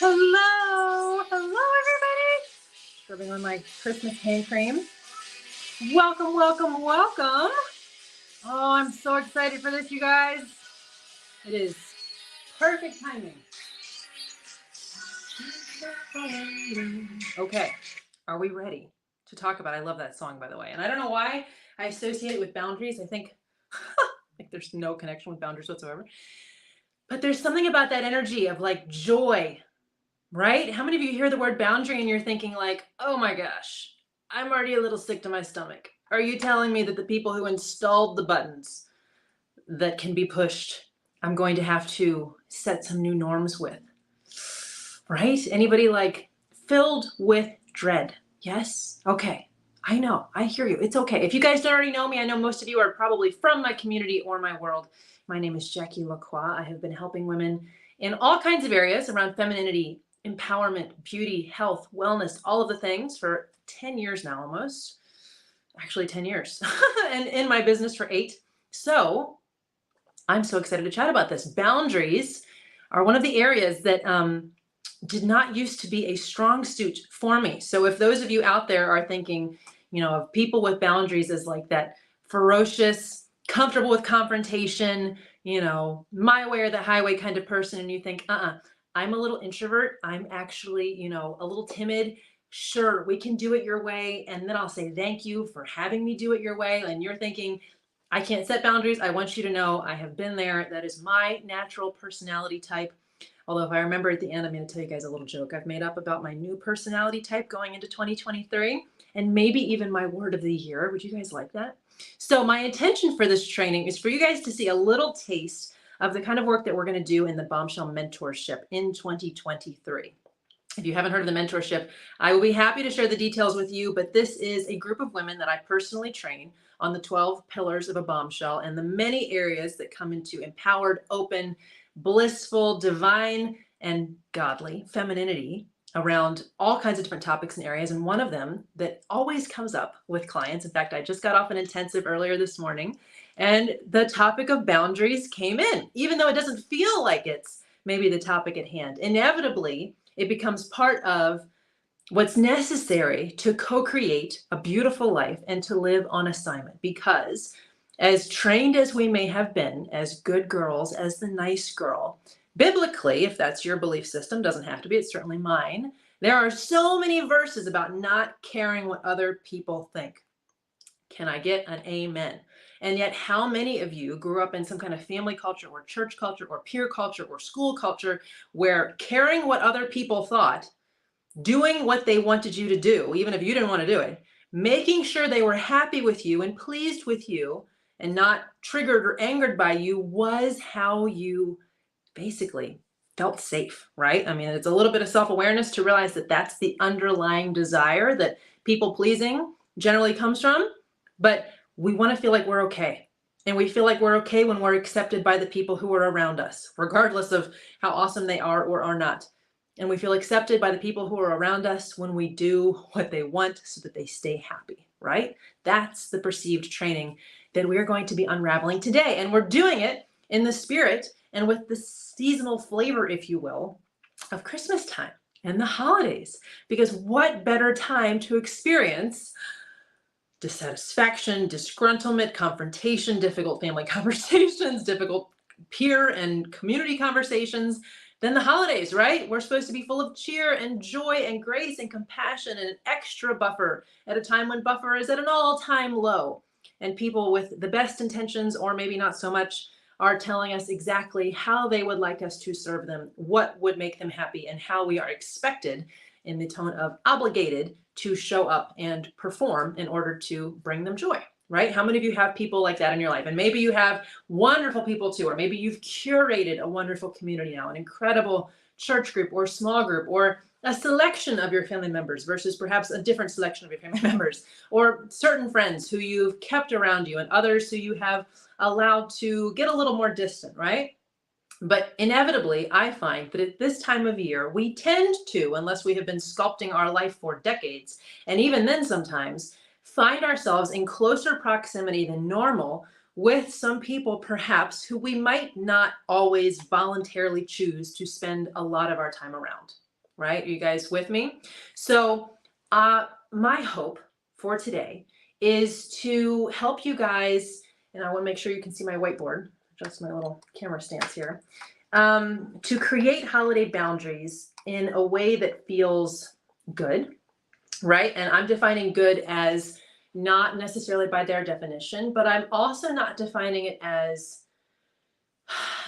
Hello, everybody. Rubbing on my Christmas hand cream. Welcome, welcome, welcome. Oh, I'm so excited for this, you guys. It is perfect timing. Okay, are we ready to talk about? I love that song, by the way, and I don't know why I associate it with boundaries. I think there's no connection with boundaries whatsoever, but there's something about that energy of like joy. Right? How many of you hear the word boundary and you're thinking like, oh my gosh, I'm already a little sick to my stomach. Are you telling me that the people who installed the buttons that can be pushed, I'm going to have to set some new norms with? Right? Anybody like filled with dread? Yes? Okay. I know. I hear you. It's okay. If you guys don't already know me, I know most of you are probably from my community or my world. My name is Jackie Lacroix. I have been helping women in all kinds of areas around femininity, empowerment, beauty, health, wellness, all of the things for 10 years now almost. Actually 10 years. And in my business for 8. So I'm so excited to chat about this. Boundaries are one of the areas that did not used to be a strong suit for me. So if those of you out there are thinking, of people with boundaries as like that ferocious, comfortable with confrontation, my way or the highway kind of person, and you think, I'm a little introvert. I'm actually, a little timid. Sure, we can do it your way. And then I'll say, thank you for having me do it your way. And you're thinking, I can't set boundaries. I want you to know I have been there. That is my natural personality type. Although if I remember at the end, I'm going to tell you guys a little joke I've made up about my new personality type going into 2023, and maybe even my word of the year. Would you guys like that? So my intention for this training is for you guys to see a little taste of the kind of work that we're going to do in the Bombshell mentorship in 2023. If you haven't heard of the mentorship, I will be happy to share the details with you, but this is a group of women that I personally train on the 12 pillars of a bombshell and the many areas that come into empowered, open, blissful, divine, and godly femininity around all kinds of different topics and areas. And one of them that always comes up with clients, in fact, I just got off an intensive earlier this morning, and the topic of boundaries came in, even though it doesn't feel like it's maybe the topic at hand. Inevitably, it becomes part of what's necessary to co-create a beautiful life and to live on assignment. Because as trained as we may have been, as good girls, as the nice girl, biblically, if that's your belief system, doesn't have to be, it's certainly mine, there are so many verses about not caring what other people think. Can I get an amen? And yet, how many of you grew up in some kind of family culture or church culture or peer culture or school culture where caring what other people thought, doing what they wanted you to do, even if you didn't want to do it, making sure they were happy with you and pleased with you and not triggered or angered by you was how you basically felt safe, right? I mean, it's a little bit of self-awareness to realize that that's the underlying desire that people pleasing generally comes from. But we want to feel like we're okay. And we feel like we're okay when we're accepted by the people who are around us, regardless of how awesome they are or are not. And we feel accepted by the people who are around us when we do what they want so that they stay happy, right? That's the perceived training that we're going to be unraveling today. And we're doing it in the spirit and with the seasonal flavor, if you will, of Christmas time and the holidays. Because what better time to experience dissatisfaction, disgruntlement, confrontation, difficult family conversations, difficult peer and community conversations than the holidays, right? We're supposed to be full of cheer and joy and grace and compassion and an extra buffer at a time when buffer is at an all-time low. And people with the best intentions, or maybe not so much, are telling us exactly how they would like us to serve them, what would make them happy, and how we are expected in the tone of obligated to show up and perform in order to bring them joy, right? How many of you have people like that in your life? And maybe you have wonderful people too, or maybe you've curated a wonderful community now, an incredible church group or small group, or a selection of your family members versus perhaps a different selection of your family members, or certain friends who you've kept around you and others who you have allowed to get a little more distant, right? But inevitably, I find that at this time of year, we tend to, unless we have been sculpting our life for decades, and even then sometimes, find ourselves in closer proximity than normal with some people perhaps who we might not always voluntarily choose to spend a lot of our time around. right? Are you guys with me? So my hope for today is to help you guys, and I want to make sure you can see my whiteboard, adjust my little camera stance here, to create holiday boundaries in a way that feels good, right? And I'm defining good as not necessarily by their definition, but I'm also not defining it as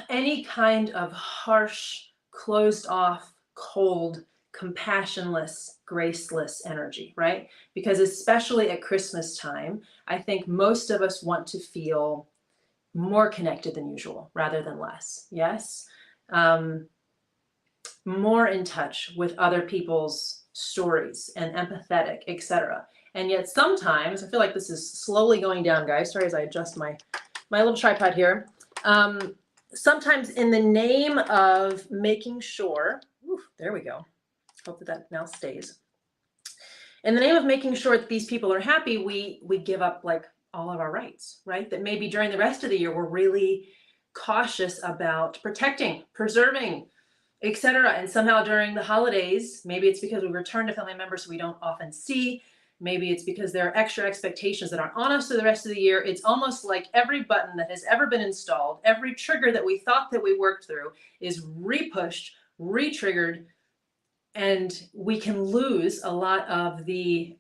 any kind of harsh, closed off, cold, compassionless, graceless energy, right? Because especially at Christmas time, I think most of us want to feel more connected than usual rather than less. Yes? More in touch with other people's stories and empathetic, etc. And yet sometimes, I feel like this is slowly going down, guys. Sorry as I adjust my little tripod here. Sometimes in the name of making sure, there we go. Hope that now stays. In the name of making sure that these people are happy, we give up like all of our rights, right? That maybe during the rest of the year, we're really cautious about protecting, preserving, etc. And somehow during the holidays, maybe it's because we return to family members we don't often see. Maybe it's because there are extra expectations that aren't on us for the rest of the year. It's almost like every button that has ever been installed, every trigger that we thought that we worked through is re-pushed, re-triggered, and we can lose a lot of the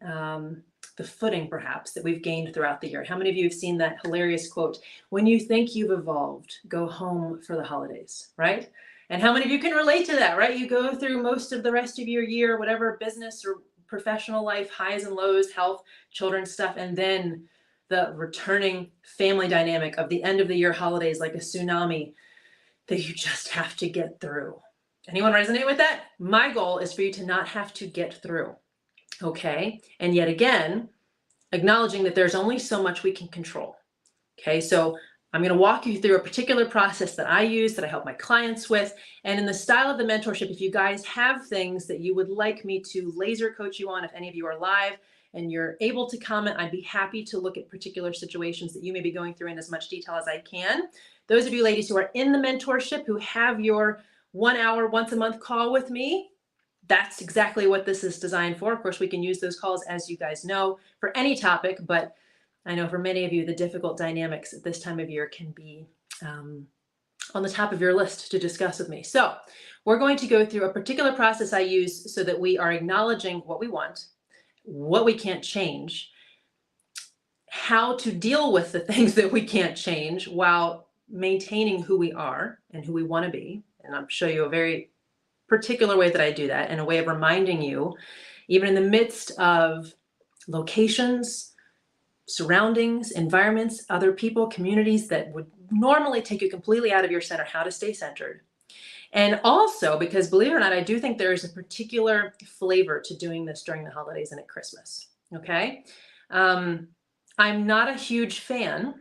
footing perhaps that we've gained throughout the year. How many of you have seen that hilarious quote, when you think you've evolved, go home for the holidays, right? And how many of you can relate to that, right? You go through most of the rest of your year, whatever business or professional life, highs and lows, health, children stuff, and then the returning family dynamic of the end of the year holidays like a tsunami that you just have to get through. Anyone resonate with that? My goal is for you to not have to get through, okay? And yet again, acknowledging that there's only so much we can control, okay? So I'm going to walk you through a particular process that I use, that I help my clients with. And in the style of the mentorship, if you guys have things that you would like me to laser coach you on, if any of you are live and you're able to comment, I'd be happy to look at particular situations that you may be going through in as much detail as I can. Those of you ladies who are in the mentorship, who have your 1 hour, once a month call with me, that's exactly what this is designed for. Of course, we can use those calls, as you guys know, for any topic, but I know for many of you, the difficult dynamics at this time of year can be on the top of your list to discuss with me. So we're going to go through a particular process I use so that we are acknowledging what we want, what we can't change, how to deal with the things that we can't change while maintaining who we are and who we want to be. And I'll show you a very particular way that I do that, and a way of reminding you, even in the midst of locations, surroundings, environments, other people, communities that would normally take you completely out of your center, how to stay centered. And also, because believe it or not, I do think there is a particular flavor to doing this during the holidays and at Christmas, okay? I'm not a huge fan,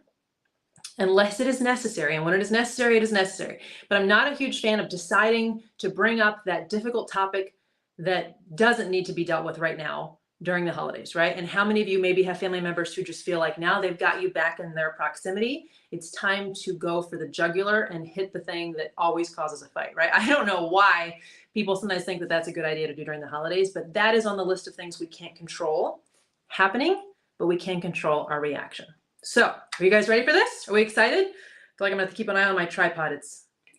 unless it is necessary, and when it is necessary, it is necessary. But I'm not a huge fan of deciding to bring up that difficult topic that doesn't need to be dealt with right now during the holidays, right? And how many of you maybe have family members who just feel like now they've got you back in their proximity, it's time to go for the jugular and hit the thing that always causes a fight, right? I don't know why people sometimes think that that's a good idea to do during the holidays, but that is on the list of things we can't control happening, but we can control our reaction. So are you guys ready for this? Are we excited? I feel like I'm gonna have to keep an eye on my tripod.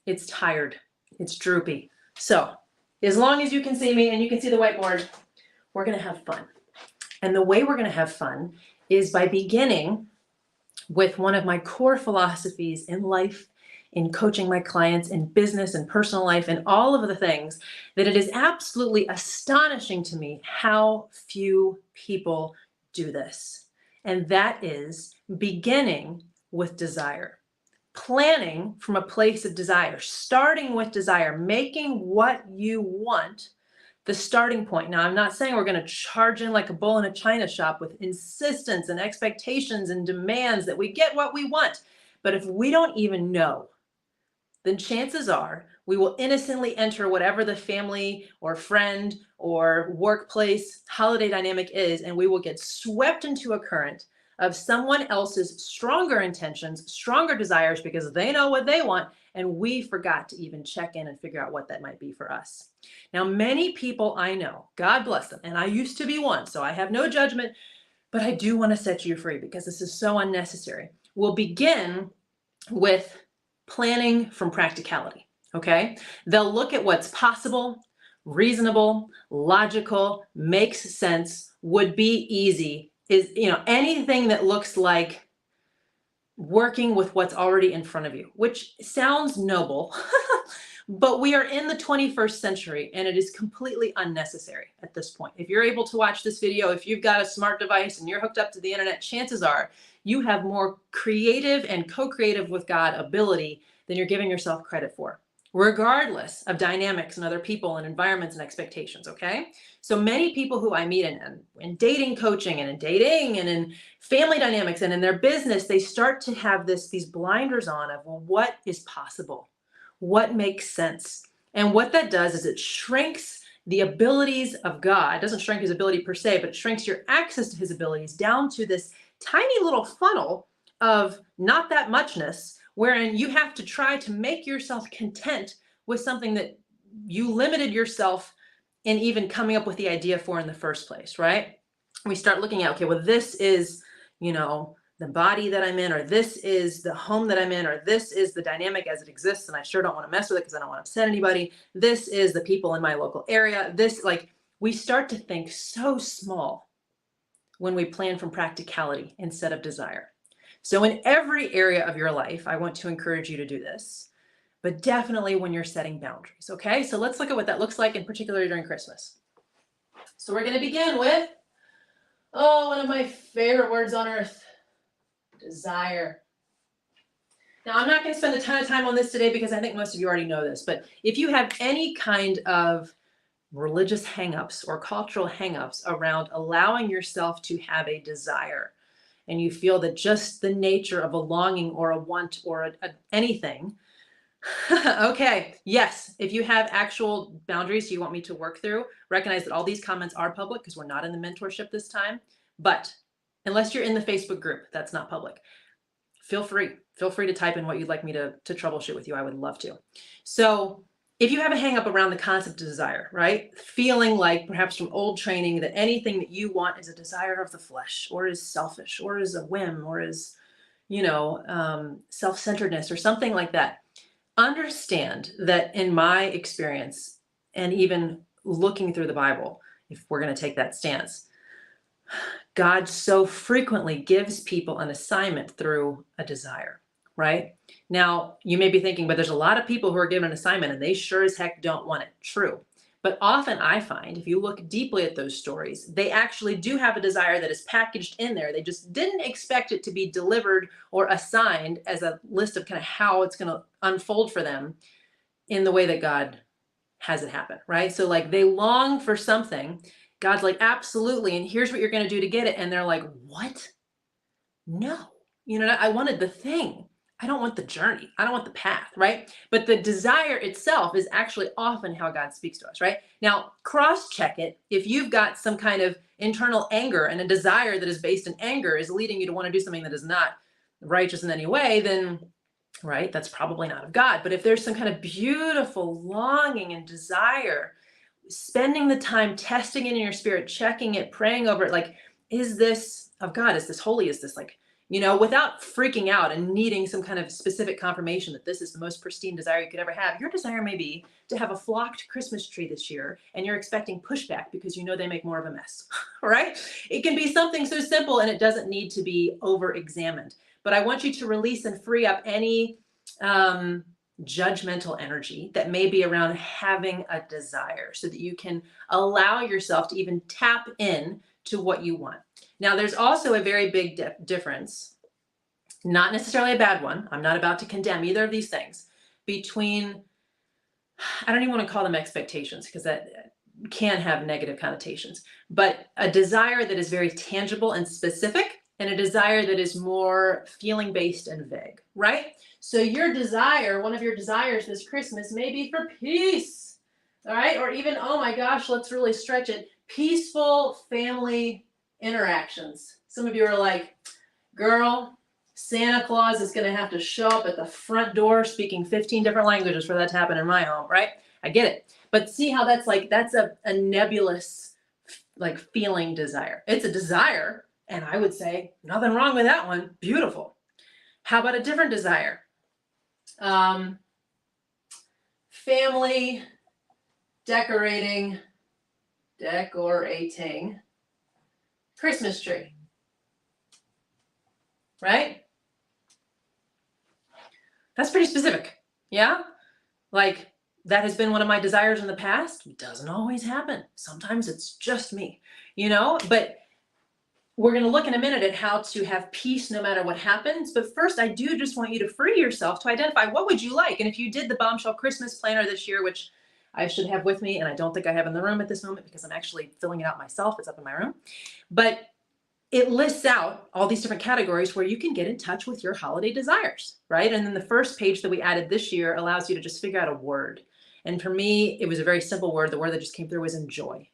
It's tired, it's droopy. So as long as you can see me and you can see the whiteboard, we're gonna have fun. And the way we're gonna have fun is by beginning with one of my core philosophies in life, in coaching my clients, in business and personal life, and all of the things, that it is absolutely astonishing to me how few people do this. And that is beginning with desire. Planning from a place of desire, starting with desire, making what you want the starting point. Now, I'm not saying we're going to charge in like a bull in a china shop with insistence and expectations and demands that we get what we want. But if we don't even know, then chances are we will innocently enter whatever the family or friend or workplace holiday dynamic is, and we will get swept into a current of someone else's stronger intentions, stronger desires, because they know what they want, And we forgot to even check in and figure out what that might be for us. Now, many people I know, God bless them, and I used to be one, so I have no judgment, but I do want to set you free because this is so unnecessary. We'll begin with planning from practicality, okay? They'll look at what's possible, reasonable, logical, makes sense, would be easy, is, anything that looks like working with what's already in front of you, which sounds noble, but we are in the 21st century and it is completely unnecessary at this point. If you're able to watch this video, if you've got a smart device and you're hooked up to the internet, chances are you have more creative and co-creative with God ability than you're giving yourself credit for, regardless of dynamics and other people and environments and expectations, okay? So many people who I meet in dating coaching and in dating and in family dynamics and in their business, they start to have these blinders on of, well, what is possible? What makes sense? And what that does is it shrinks the abilities of God. It doesn't shrink his ability per se, but it shrinks your access to his abilities down to this tiny little funnel of not that muchness, wherein you have to try to make yourself content with something that you limited yourself in even coming up with the idea for in the first place, right? We start looking at, okay, well, this is, the body that I'm in, or this is the home that I'm in, or this is the dynamic as it exists, and I sure don't want to mess with it because I don't want to upset anybody. This is the people in my local area. We start to think so small when we plan from practicality instead of desire. So in every area of your life, I want to encourage you to do this, but definitely when you're setting boundaries, okay? So let's look at what that looks like, in particular during Christmas. So we're going to begin with, one of my favorite words on earth, desire. Now, I'm not going to spend a ton of time on this today because I think most of you already know this, but if you have any kind of religious hangups or cultural hangups around allowing yourself to have a desire, and you feel that just the nature of a longing or a want or anything, okay, yes, if you have actual boundaries you want me to work through, recognize that all these comments are public because we're not in the mentorship this time, but unless you're in the Facebook group, that's not public. Feel free to type in what you'd like me to troubleshoot with you. I would love to. So if you have a hang up around the concept of desire, right? Feeling like perhaps from old training that anything that you want is a desire of the flesh or is selfish or is a whim or is, self-centeredness or something like that. Understand that in my experience, and even looking through the Bible, if we're going to take that stance, God so frequently gives people an assignment through a desire, right? Now, you may be thinking, but there's a lot of people who are given an assignment and they sure as heck don't want it. True. But often I find, if you look deeply at those stories, they actually do have a desire that is packaged in there. They just didn't expect it to be delivered or assigned as a list of kind of how it's going to unfold for them in the way that God has it happen, right? So like they long for something. God's like, absolutely. And here's what you're going to do to get it. And they're like, what? No, I wanted the thing. I don't want the journey. I don't want the path, right? But the desire itself is actually often how God speaks to us, right? Now, cross-check it. If you've got some kind of internal anger and a desire that is based in anger is leading you to want to do something that is not righteous in any way, then, right, that's probably not of God. But if there's some kind of beautiful longing and desire, spending the time testing it in your spirit, checking it, praying over it, like, is this of God? Is this holy? Is this without freaking out and needing some kind of specific confirmation that this is the most pristine desire you could ever have. Your desire may be to have a flocked Christmas tree this year, and you're expecting pushback because they make more of a mess, right? It can be something so simple, and it doesn't need to be over-examined. But I want you to release and free up any judgmental energy that may be around having a desire so that you can allow yourself to even tap in to what you want. Now, there's also a very big difference, not necessarily a bad one. I'm not about to condemn either of these things, between, I don't even want to call them expectations because that can have negative connotations, but a desire that is very tangible and specific and a desire that is more feeling based and vague, right? So your desire, one of your desires this Christmas may be for peace, all right? Or even, oh my gosh, let's really stretch it, peaceful family interactions. Some of you are like, girl, Santa Claus is going to have to show up at the front door speaking 15 different languages for that to happen in my home, right? I get it. But see how that's like, that's a nebulous, like feeling desire. It's a desire. And I would say nothing wrong with that one. Beautiful. How about a different desire? Family decorating Christmas tree, right? That's pretty specific. Yeah. Like that has been one of my desires in the past. It doesn't always happen. Sometimes it's just me, but we're going to look in a minute at how to have peace no matter what happens. But first, I do just want you to free yourself to identify what would you like. And if you did the Bombshell Christmas planner this year, which I should have with me, and I don't think I have in the room at this moment because I'm actually filling it out myself. It's up in my room. But it lists out all these different categories where you can get in touch with your holiday desires, right? And then the first page that we added this year allows you to just figure out a word. And for me, it was a very simple word. The word that just came through was enjoy,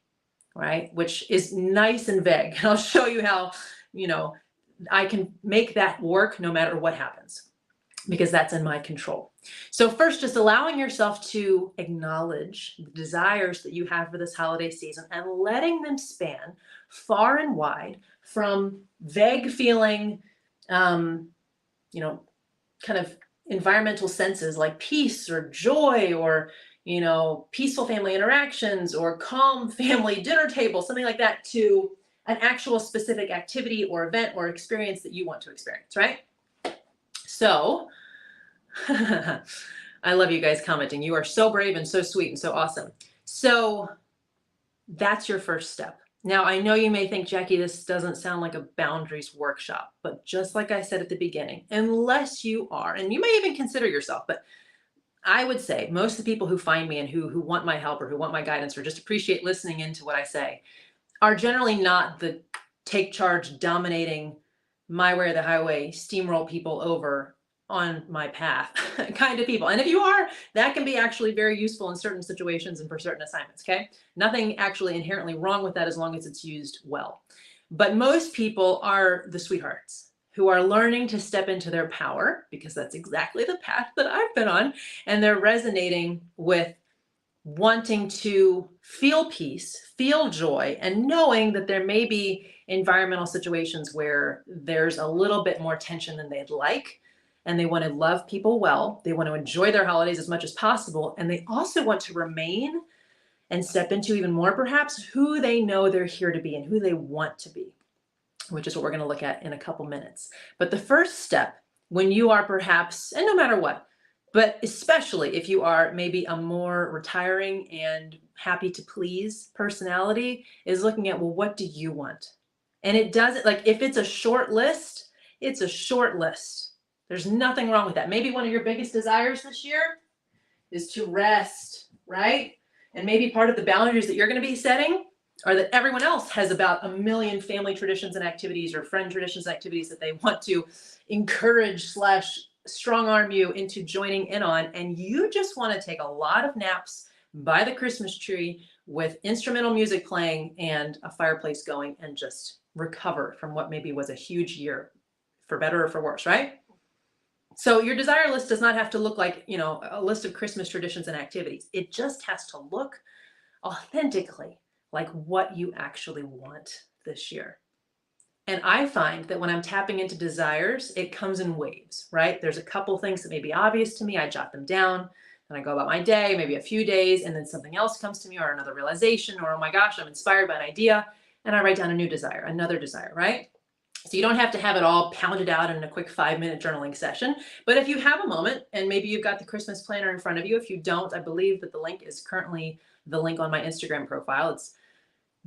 right? Which is nice and vague. And I'll show you how, I can make that work no matter what happens, because that's in my control. So first, just allowing yourself to acknowledge the desires that you have for this holiday season and letting them span far and wide, from vague feeling, kind of environmental senses like peace or joy or, peaceful family interactions or calm family dinner table, something like that, to an actual specific activity or event or experience that you want to experience, right? So I love you guys commenting. You are so brave and so sweet and so awesome. So that's your first step. Now, I know you may think, Jackie, this doesn't sound like a boundaries workshop, but just like I said at the beginning, unless you are, and you may even consider yourself, but I would say most of the people who find me and who want my help or who want my guidance or just appreciate listening into what I say are generally not the take charge, dominating, my way or the highway, steamroll people over on my path kind of people. And if you are, that can be actually very useful in certain situations and for certain assignments, okay? Nothing actually inherently wrong with that as long as it's used well. But most people are the sweethearts who are learning to step into their power, because that's exactly the path that I've been on, and they're resonating with wanting to feel peace, feel joy, and knowing that there may be environmental situations where there's a little bit more tension than they'd like, and they want to love people well. They want to enjoy their holidays as much as possible, and they also want to remain and step into even more perhaps who they know they're here to be and who they want to be, which is what we're going to look at in a couple minutes. But the first step, when you are perhaps, and no matter what, but especially if you are maybe a more retiring and happy to please personality, is looking at, well, what do you want? And it doesn't, like, if it's a short list, it's a short list. There's nothing wrong with that. Maybe one of your biggest desires this year is to rest, right? And maybe part of the boundaries that you're going to be setting are that everyone else has about a million family traditions and activities or friend traditions and activities that they want to encourage / strong arm you into joining in on. And you just want to take a lot of naps by the Christmas tree with instrumental music playing and a fireplace going and just recover from what maybe was a huge year, for better or for worse, right? So your desire list does not have to look like, a list of Christmas traditions and activities. It just has to look authentically like what you actually want this year. And I find that when I'm tapping into desires, it comes in waves, right? There's a couple things that may be obvious to me. I jot them down and I go about my day, maybe a few days, and then something else comes to me, or another realization, or, oh my gosh, I'm inspired by an idea, and I write down a new desire, another desire, right? So you don't have to have it all pounded out in a quick 5-minute journaling session. But if you have a moment, and maybe you've got the Christmas planner in front of you, if you don't, I believe that the link is currently the link on my Instagram profile. It's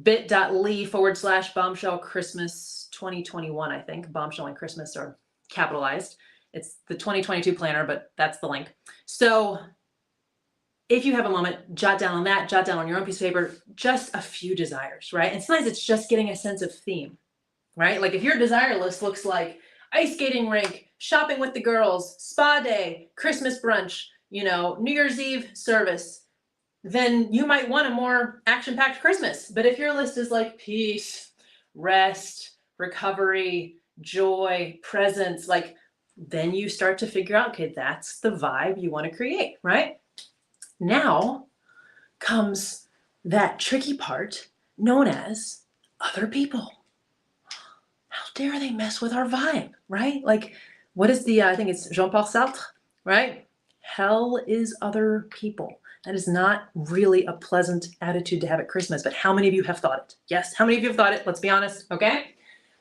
bit.ly/Bombshell Christmas 2021, I think. Bombshell and Christmas are capitalized. It's the 2022 planner, but that's the link. So if you have a moment, jot down on that, jot down on your own piece of paper, just a few desires, right? And sometimes it's just getting a sense of theme, right? Like if your desire list looks like ice skating rink, shopping with the girls, spa day, Christmas brunch, New Year's Eve service, then you might want a more action-packed Christmas. But if your list is like peace, rest, recovery, joy, presence, like then you start to figure out, okay, that's the vibe you want to create, right? Now comes that tricky part known as other people. How dare they mess with our vibe, right? Like, what is the, I think it's Jean-Paul Sartre, right? Hell is other people. That is not really a pleasant attitude to have at Christmas, but how many of you have thought it? Yes, how many of you have thought it? Let's be honest, okay?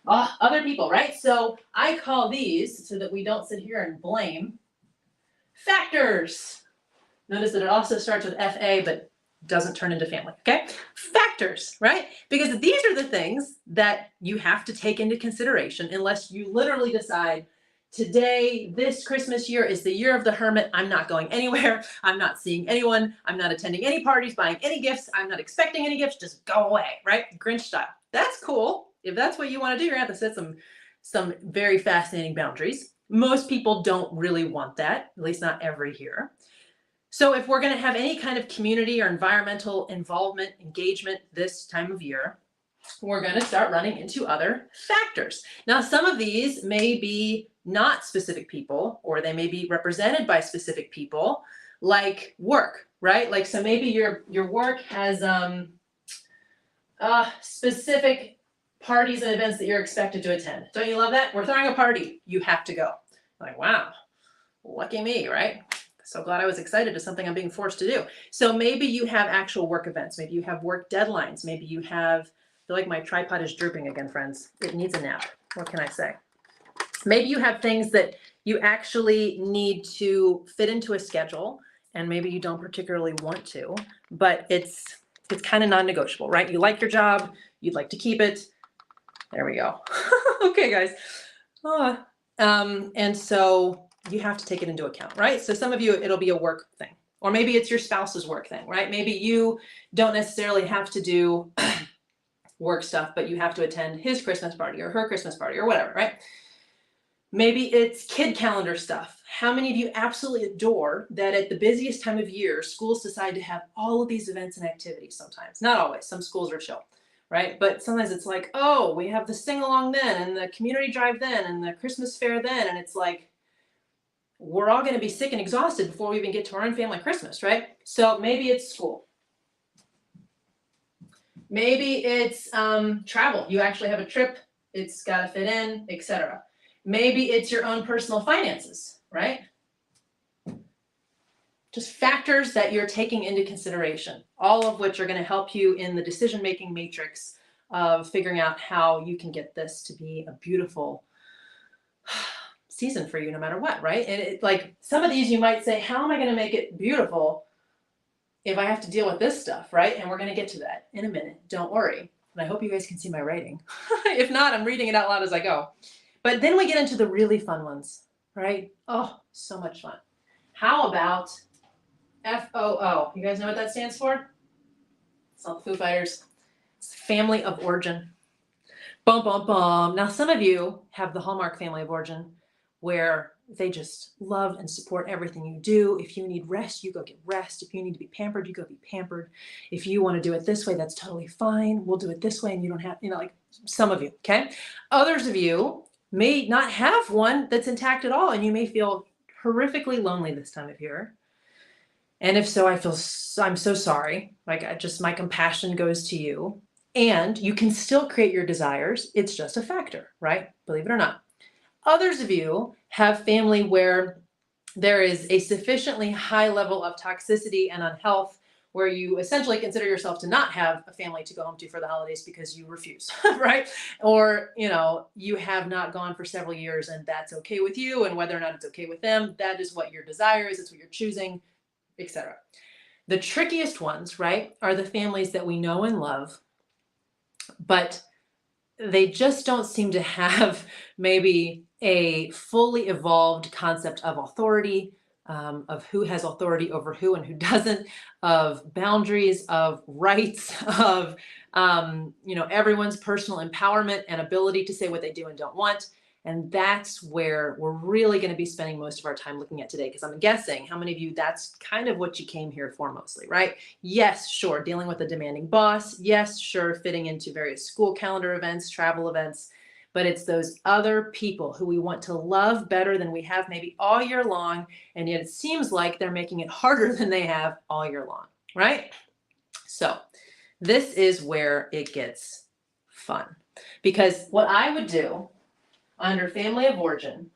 Other people, right? So I call these, so that we don't sit here and blame, factors. Notice that it also starts with FA, but doesn't turn into family, okay? Factors, right? Because these are the things that you have to take into consideration unless you literally decide, today, this Christmas year is the year of the hermit. I'm not going anywhere. I'm not seeing anyone. I'm not attending any parties, buying any gifts. I'm not expecting any gifts. Just go away, right? Grinch style. That's cool. If that's what you want to do, you're going to have to set some very fascinating boundaries. Most people don't really want that, at least not every year. So if we're going to have any kind of community or environmental involvement, engagement this time of year, we're going to start running into other factors. Now, some of these may be not specific people, or they may be represented by specific people, like work, right? Like, so maybe your work has specific parties and events that you're expected to attend. Don't you love that? We're throwing a party. You have to go. Like, wow, lucky me, right? So glad I was excited to something I'm being forced to do. So maybe you have actual work events. Maybe you have work deadlines. Maybe you have, I feel like my tripod is drooping again, friends. It needs a nap. What can I say? Maybe you have things that you actually need to fit into a schedule, and maybe you don't particularly want to, but it's kind of non-negotiable, right? You like your job, you'd like to keep it. There we go. Okay, guys. And so you have to take it into account, right? So some of you, it'll be a work thing, or maybe it's your spouse's work thing, right? Maybe you don't necessarily have to do work stuff, but you have to attend his Christmas party or her Christmas party or whatever, right? Maybe it's kid calendar stuff. How many of you absolutely adore that at the busiest time of year, schools decide to have all of these events and activities sometimes? Not always. Some schools are chill, right? But sometimes it's like, oh, we have the sing-along then, and the community drive then, and the Christmas fair then, and it's like, we're all going to be sick and exhausted before we even get to our own family Christmas, right? So maybe it's school. Maybe it's travel. You actually have a trip. It's got to fit in, etc. Maybe it's your own personal finances, right? Just factors that you're taking into consideration, all of which are going to help you in the decision-making matrix of figuring out how you can get this to be a beautiful season for you no matter what, right? And like some of these you might say, how am I going to make it beautiful if I have to deal with this stuff, right? And we're going to get to that in a minute. Don't worry. And I hope you guys can see my writing. If not, I'm reading it out loud as I go. But then we get into the really fun ones, right? Oh, so much fun. How about FOO? You guys know what that stands for? It's not the Foo Fighters. It's family of origin. Bum, bum, bum. Now, some of you have the Hallmark family of origin, where they just love and support everything you do. If you need rest, you go get rest. If you need to be pampered, you go be pampered. If you want to do it this way, that's totally fine. We'll do it this way, and you don't have, like some of you, okay? Others of you may not have one that's intact at all, and you may feel horrifically lonely this time of year. And if so, I'm so sorry. Like, my compassion goes to you. And you can still create your desires. It's just a factor, right? Believe it or not. Others of you have family where there is a sufficiently high level of toxicity and unhealth where you essentially consider yourself to not have a family to go home to for the holidays because you refuse, right? Or, you have not gone for several years, and that's okay with you, and whether or not it's okay with them, that is what your desire is, it's what you're choosing, etc. The trickiest ones, right, are the families that we know and love, but they just don't seem to have maybe a fully evolved concept of authority, of who has authority over who and who doesn't, of boundaries, of rights, of everyone's personal empowerment and ability to say what they do and don't want. And that's where we're really going to be spending most of our time looking at today, because I'm guessing how many of you, that's kind of what you came here for mostly, right? Yes, sure, dealing with a demanding boss. Yes, sure, fitting into various school calendar events, travel events. but it's those other people who we want to love better than we have maybe all year long, and yet it seems like they're making it harder than they have all year long, right? So this is where it gets fun, because what I would do under family of origin,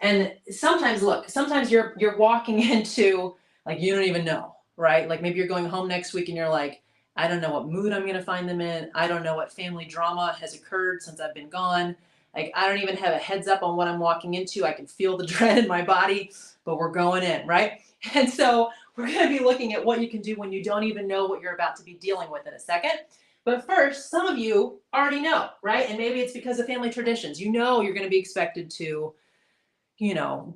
and sometimes look, sometimes you're walking into, like, you don't even know, right? Like maybe you're going home next week and you're like, I don't know what mood I'm going to find them in. I don't know what family drama has occurred since I've been gone. Like, I don't even have a heads up on what I'm walking into. I can feel the dread in my body, but we're going in, right? And so we're going to be looking at what you can do when you don't even know what you're about to be dealing with in a second. But first, some of you already know, right? And maybe it's because of family traditions. You know you're going to be expected to,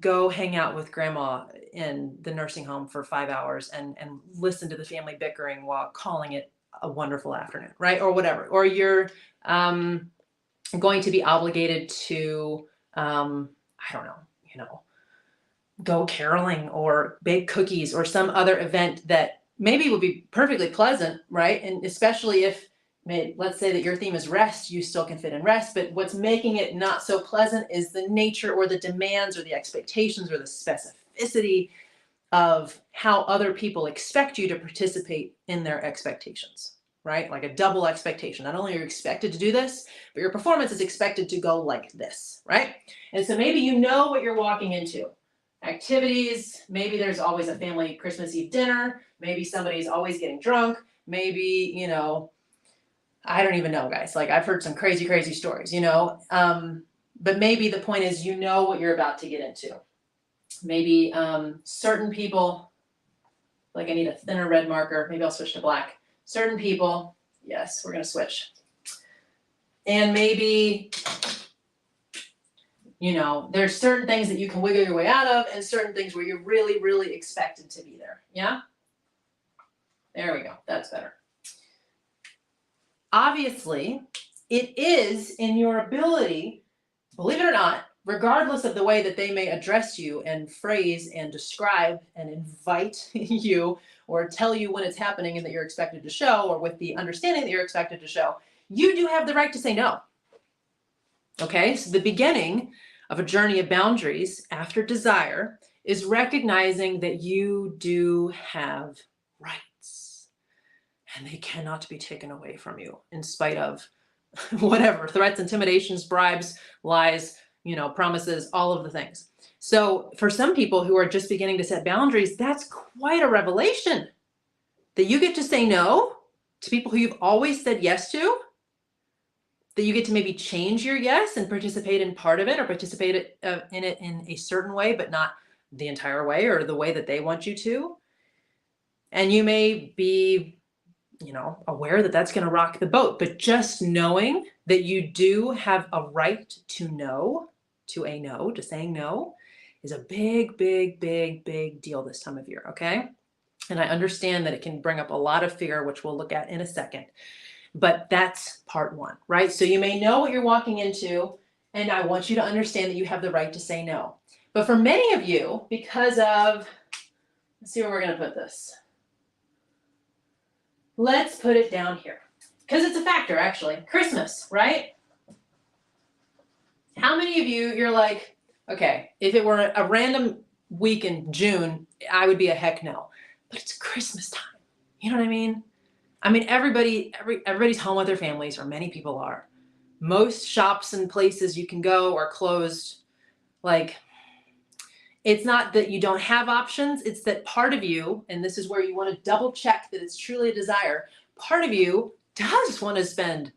go hang out with grandma in the nursing home for 5 hours and listen to the family bickering while calling it a wonderful afternoon, right? Or whatever. Or you're going to be obligated to, I don't know, go caroling or bake cookies or some other event that maybe would be perfectly pleasant, right? And especially if, let's say that your theme is rest, you still can fit in rest, but what's making it not so pleasant is the nature or the demands or the expectations or the specificity of how other people expect you to participate in their expectations, right? Like a double expectation. Not only are you expected to do this, but your performance is expected to go like this, right? And so maybe you know what you're walking into. Activities, maybe there's always a family Christmas Eve dinner, maybe somebody's always getting drunk, maybe, I don't even know, guys. Like, I've heard some crazy, crazy stories, but maybe the point is, you know what you're about to get into. Maybe certain people, like I need a thinner red marker. Maybe I'll switch to black. Certain people, yes, we're going to switch. And maybe, there's certain things that you can wiggle your way out of and certain things where you're really, really expected to be there. Yeah? There we go. That's better. Obviously, it is in your ability, believe it or not, regardless of the way that they may address you and phrase and describe and invite you or tell you when it's happening and that you're expected to show, or with the understanding that you're expected to show, you do have the right to say no. Okay, so the beginning of a journey of boundaries after desire is recognizing that you do have rights. And they cannot be taken away from you in spite of whatever, threats, intimidations, bribes, lies, promises, all of the things. So for some people who are just beginning to set boundaries, that's quite a revelation that you get to say no to people who you've always said yes to, that you get to maybe change your yes and participate in part of it or participate in it in a certain way, but not the entire way or the way that they want you to. And you may be aware that that's going to rock the boat, but just knowing that you do have a right to saying no is a big, big, big, big deal this time of year. Okay. And I understand that it can bring up a lot of fear, which we'll look at in a second, but that's part one, right? So you may know what you're walking into, and I want you to understand that you have the right to say no. But for many of you, because of, let's see where we're going to put this. Let's put it down here because it's a factor, actually. Christmas, right? How many of you're like, okay, if it were a random week in June, I would be a heck no. But it's Christmas time. You know what I mean? Everybody's home with their families, or many people are. Most shops and places you can go are closed. Like, it's not that you don't have options, it's that part of you, and this is where you want to double check that it's truly a desire, part of you does want to spend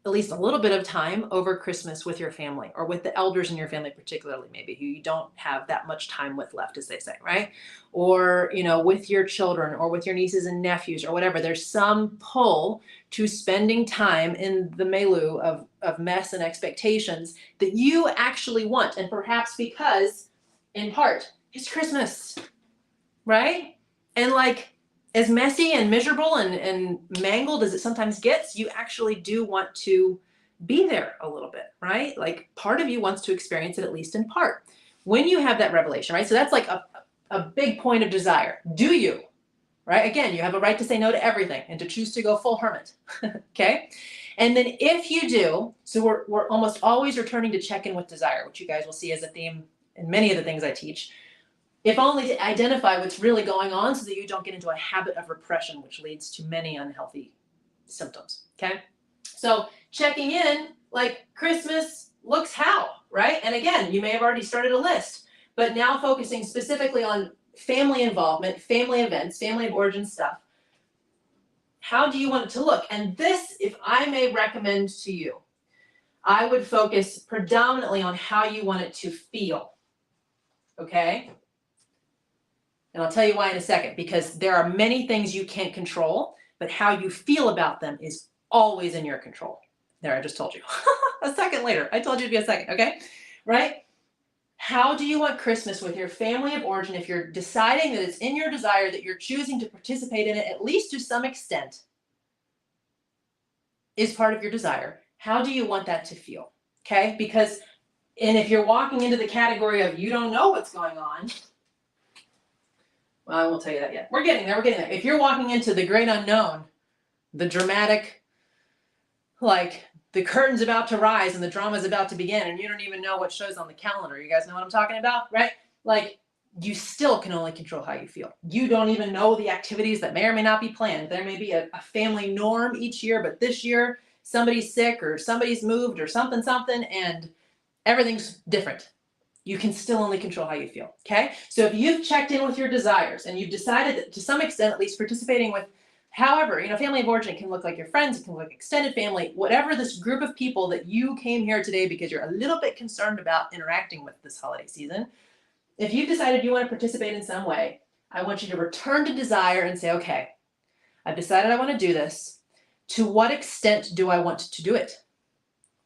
at least a little bit of time over Christmas with your family, or with the elders in your family particularly, maybe who you don't have that much time with left, as they say, right? Or, with your children or with your nieces and nephews or whatever. There's some pull to spending time in the milieu of mess and expectations that you actually want, and perhaps because in part, it's Christmas, right? And like, as messy and miserable and mangled as it sometimes gets, you actually do want to be there a little bit, right? Like, part of you wants to experience it, at least in part. When you have that revelation, right? So that's like a big point of desire. Do you? right? Again, you have a right to say no to everything and to choose to go full hermit, okay? And then if you do, so we're almost always returning to check in with desire, which you guys will see as a theme in many of the things I teach, if only to identify what's really going on so that you don't get into a habit of repression, which leads to many unhealthy symptoms, okay? So checking in, like Christmas looks how, right? And again, you may have already started a list, but now focusing specifically on family involvement, family events, family of origin stuff. How do you want it to look? And this, if I may recommend to you, I would focus predominantly on how you want it to feel, okay? And I'll tell you why in a second, because there are many things you can't control, but how you feel about them is always in your control. There, I just told you. A second later. I told you to be a second, okay? Right? How do you want Christmas with your family of origin if you're deciding that it's in your desire, that you're choosing to participate in it, at least to some extent, is part of your desire? How do you want that to feel? Okay? Because, and if you're walking into the category of you don't know what's going on, well, I won't tell you that yet. We're getting there. If you're walking into the great unknown, the dramatic, like the curtain's about to rise and the drama's about to begin and you don't even know what shows on the calendar. You guys know what I'm talking about, right? Like you still can only control how you feel. You don't even know the activities that may or may not be planned. There may be a family norm each year, but this year somebody's sick or somebody's moved or something, and everything's different. You can still only control how you feel, okay? So if you've checked in with your desires and you've decided that to some extent, at least participating with, however, family of origin can look like your friends, it can look like extended family, whatever this group of people that you came here today because you're a little bit concerned about interacting with this holiday season. If you've decided you want to participate in some way, I want you to return to desire and say, okay, I've decided I want to do this. To what extent do I want to do it?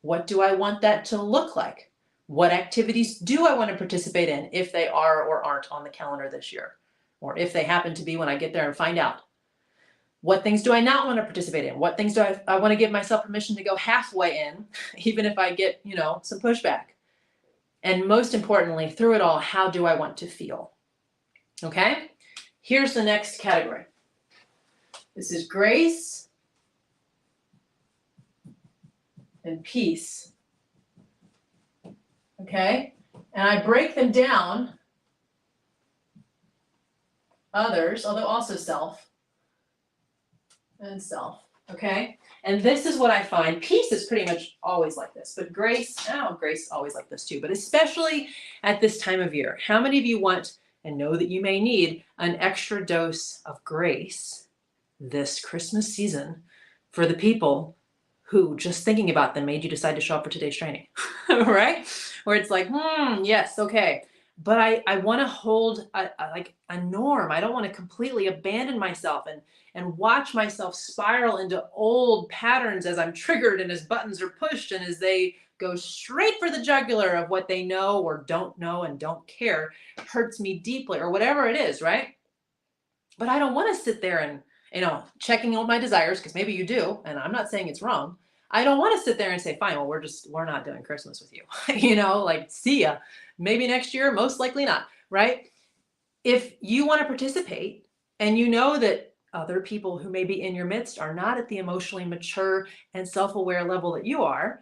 What do I want that to look like? What activities do I want to participate in if they are or aren't on the calendar this year? Or if they happen to be when I get there and find out. What things do I not want to participate in? What things do I want to give myself permission to go halfway in, even if I get, some pushback? And most importantly, through it all, how do I want to feel? Okay? Here's the next category. This is grace and peace. Okay? And I break them down, others, although also self, and self. Okay? And this is what I find. Peace is pretty much always like this, but grace is always like this too, but especially at this time of year. How many of you want and know that you may need an extra dose of grace this Christmas season for the people who just thinking about them made you decide to show up for today's training, right? Where it's like, yes, okay. But I want to hold a norm. I don't want to completely abandon myself and watch myself spiral into old patterns as I'm triggered and as buttons are pushed and as they go straight for the jugular of what they know or don't know and don't care hurts me deeply or whatever it is, right? But I don't want to sit there and checking all my desires, because maybe you do, and I'm not saying it's wrong. I don't want to sit there and say, fine, well, we're not doing Christmas with you. See ya. Maybe next year, most likely not, right? If you want to participate and you know that other people who may be in your midst are not at the emotionally mature and self-aware level that you are,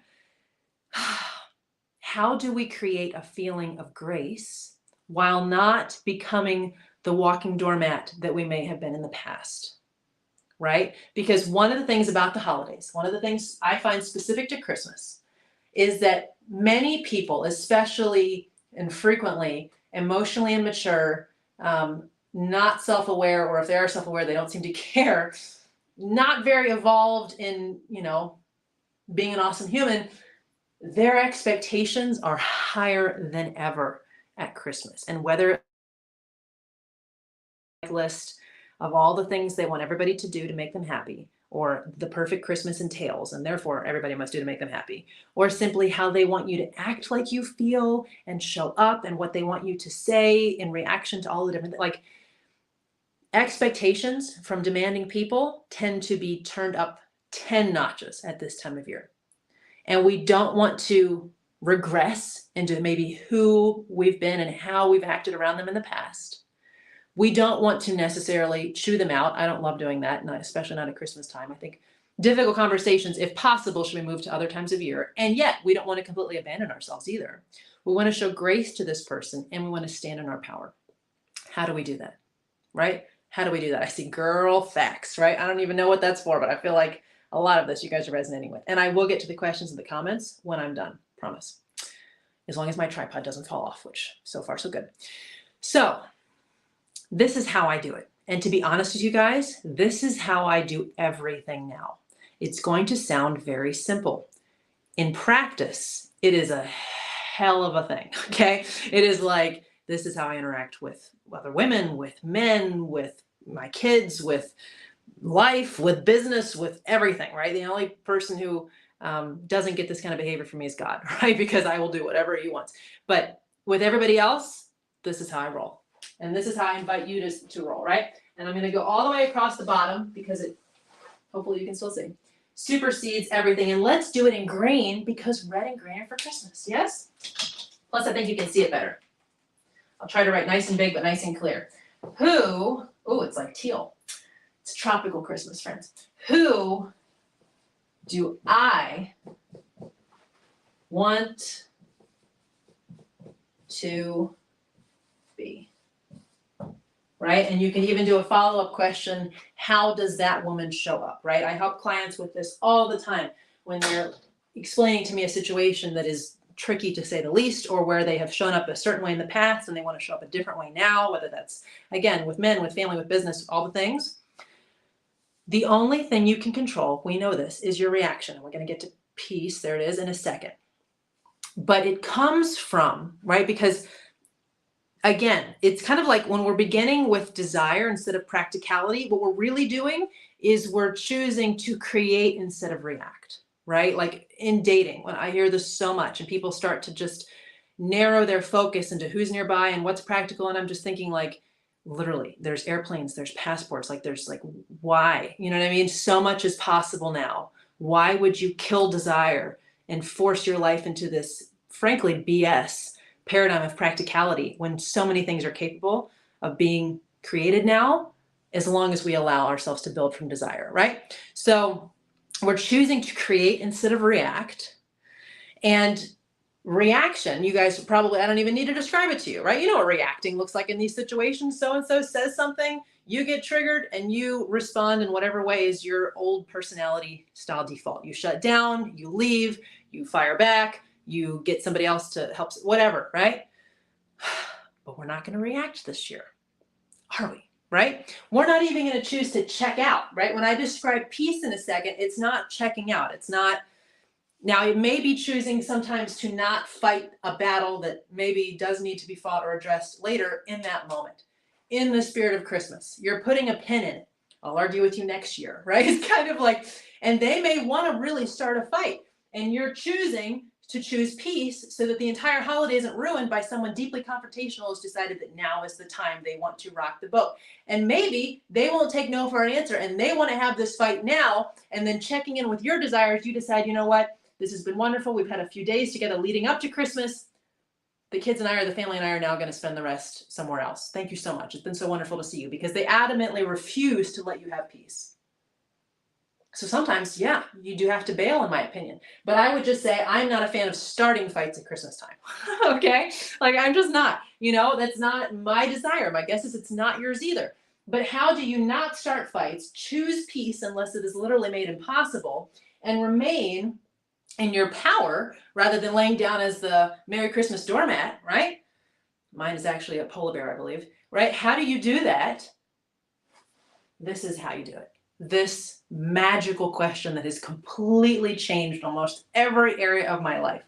how do we create a feeling of grace while not becoming the walking doormat that we may have been in the past? Right? Because one of the things about the holidays, one of the things I find specific to Christmas is that many people, especially and frequently emotionally immature, not self-aware, or if they are self-aware, they don't seem to care, not very evolved in, being an awesome human, their expectations are higher than ever at Christmas. And whether list of all the things they want everybody to do to make them happy, or the perfect Christmas entails, and therefore everybody must do to make them happy, or simply how they want you to act like you feel and show up and what they want you to say in reaction to all the different, expectations from demanding people tend to be turned up 10 notches at this time of year. And we don't want to regress into maybe who we've been and how we've acted around them in the past. We don't want to necessarily chew them out. I don't love doing that, especially not at Christmas time. I think difficult conversations, if possible, should be moved to other times of year. And yet we don't want to completely abandon ourselves either. We want to show grace to this person and we want to stand in our power. How do we do that? Right? How do we do that? I see girl facts, right? I don't even know what that's for, but I feel like a lot of this you guys are resonating with. And I will get to the questions in the comments when I'm done, promise. As long as my tripod doesn't fall off, which so far so good. So this is how I do it. And to be honest with you guys, this is how I do everything now. It's going to sound very simple. In practice, it is a hell of a thing, okay? It is like, this is how I interact with other women, with men, with my kids, with life, with business, with everything, right? The only person who doesn't get this kind of behavior from me is God, right? Because I will do whatever he wants. But with everybody else, this is how I roll. And this is how I invite you to roll, right? And I'm going to go all the way across the bottom because it, hopefully you can still see, supersedes everything. And let's do it in green because red and green are for Christmas, yes? Plus, I think you can see it better. I'll try to write nice and big, but nice and clear. Who, oh, it's like teal. It's tropical Christmas, friends. Who do I want to be? Right? And you can even do a follow-up question. How does that woman show up? Right? I help clients with this all the time when they're explaining to me a situation that is tricky to say the least, or where they have shown up a certain way in the past and they want to show up a different way now, whether that's, again, with men, with family, with business, all the things. The only thing you can control, we know this, is your reaction. We're going to get to peace, there it is, in a second. But it comes from, right, because again, it's kind of like when we're beginning with desire instead of practicality, what we're really doing is we're choosing to create instead of react, right? Like in dating, when I hear this so much and people start to just narrow their focus into who's nearby and what's practical. And I'm just thinking like, literally, there's airplanes, there's passports, like there's like, why? You know what I mean? So much is possible now. Why would you kill desire and force your life into this, frankly, BS paradigm of practicality when so many things are capable of being created now, as long as we allow ourselves to build from desire, right? So we're choosing to create instead of react. And reaction, you guys probably, I don't even need to describe it to you, right? You know what reacting looks like in these situations. So-and-so says something, you get triggered and you respond in whatever way is your old personality style default. You shut down, you leave, you fire back, you get somebody else to help, whatever, right? But we're not going to react this year, are we? Right? We're not even going to choose to check out, right? When I describe peace in a second, it's not checking out. It's not, now it may be choosing sometimes to not fight a battle that maybe does need to be fought or addressed later in that moment. In the spirit of Christmas, you're putting a pin in it. I'll argue with you next year, right? It's kind of like, and they may want to really start a fight and you're choosing to choose peace so that the entire holiday isn't ruined by someone deeply confrontational who's decided that now is the time they want to rock the boat. And maybe they won't take no for an answer and they want to have this fight now, and then checking in with your desires, you decide, you know what, this has been wonderful. We've had a few days together leading up to Christmas. The kids and I, or the family and I, are now going to spend the rest somewhere else. Thank you so much. It's been so wonderful to see you, because they adamantly refuse to let you have peace. So sometimes, yeah, you do have to bail, in my opinion. But I would just say I'm not a fan of starting fights at Christmas time. Okay? Like, I'm just not. You know, that's not my desire. My guess is it's not yours either. But how do you not start fights, choose peace unless it is literally made impossible, and remain in your power rather than laying down as the Merry Christmas doormat, right? Mine is actually a polar bear, I believe, right? How do you do that? This is how you do it. This magical question that has completely changed almost every area of my life.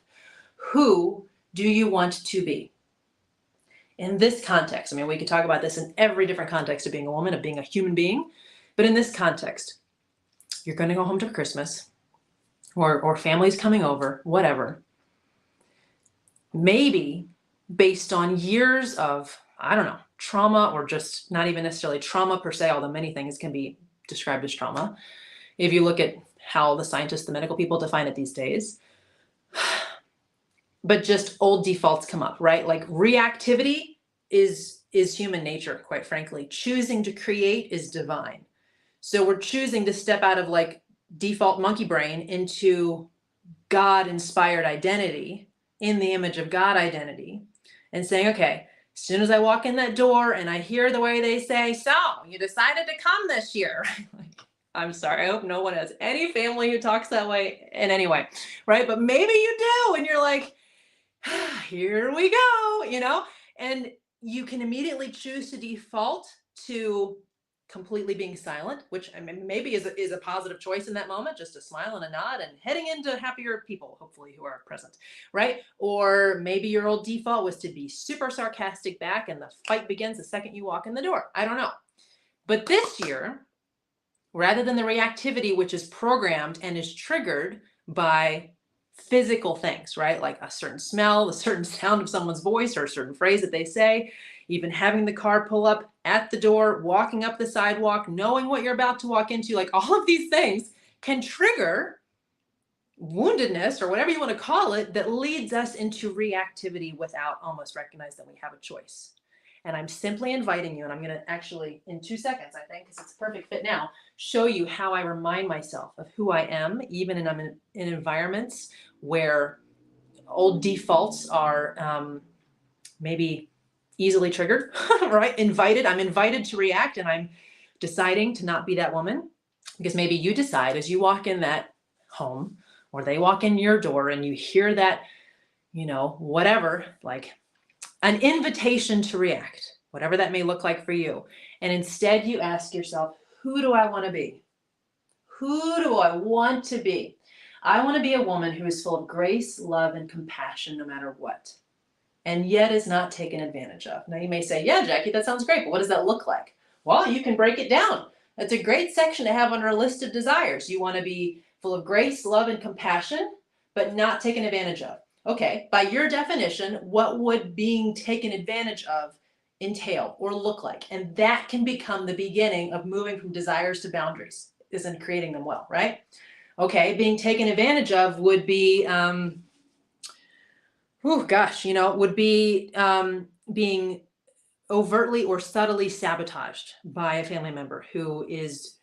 Who do you want to be? In this context, I mean, we could talk about this in every different context of being a woman, of being a human being, but in this context, you're going to go home to Christmas, or family's coming over, whatever. Maybe based on years of, I don't know, trauma, or just not even necessarily trauma per se, although many things can be described as trauma. If you look at how the scientists, the medical people define it these days, but just old defaults come up, right? Like reactivity is is human nature, quite frankly. Choosing to create is divine. So we're choosing to step out of like default monkey brain into God-inspired identity, in the image of God identity, and saying, okay, as soon as I walk in that door and I hear the way they say, so you decided to come this year. I'm sorry, I hope no one has any family who talks that way in any way, right? But maybe you do, and you're like, here we go, and you can immediately choose to default to completely being silent, which I mean, maybe is a positive choice in that moment, just a smile and a nod and heading into happier people, hopefully, who are present, right? Or maybe your old default was to be super sarcastic back and the fight begins the second you walk in the door. I don't know. But this year, rather than the reactivity, which is programmed and is triggered by physical things, right? Like a certain smell, a certain sound of someone's voice, or a certain phrase that they say, even having the car pull up at the door, walking up the sidewalk, knowing what you're about to walk into, like all of these things can trigger woundedness, or whatever you want to call it, that leads us into reactivity without almost recognize that we have a choice. And I'm simply inviting you, and I'm going to actually, in 2 seconds, I think, because it's a perfect fit now, show you how I remind myself of who I am, even in environments where old defaults are maybe easily triggered, right? I'm invited to react, and I'm deciding to not be that woman, because maybe you decide as you walk in that home, or they walk in your door, and you hear that, whatever, like an invitation to react, whatever that may look like for you. And instead you ask yourself, who do I want to be? Who do I want to be? I want to be a woman who is full of grace, love, and compassion no matter what, and yet is not taken advantage of. Now you may say, yeah, Jackie, that sounds great, but what does that look like? Well, you can break it down. That's a great section to have under a list of desires. You want to be full of grace, love, and compassion, but not taken advantage of. Okay, by your definition, what would being taken advantage of entail or look like? And that can become the beginning of moving from desires to boundaries, isn't creating them well, right? Okay, being taken advantage of would be, would be being overtly or subtly sabotaged by a family member who is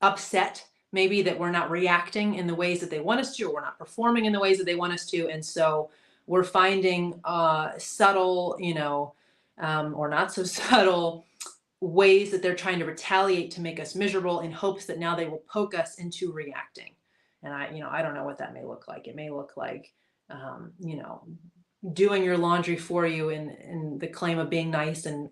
upset, maybe that we're not reacting in the ways that they want us to, or we're not performing in the ways that they want us to. And so we're finding subtle, or not so subtle ways that they're trying to retaliate to make us miserable, in hopes that now they will poke us into reacting. And I don't know what that may look like. It may look like, doing your laundry for you in the claim of being nice, and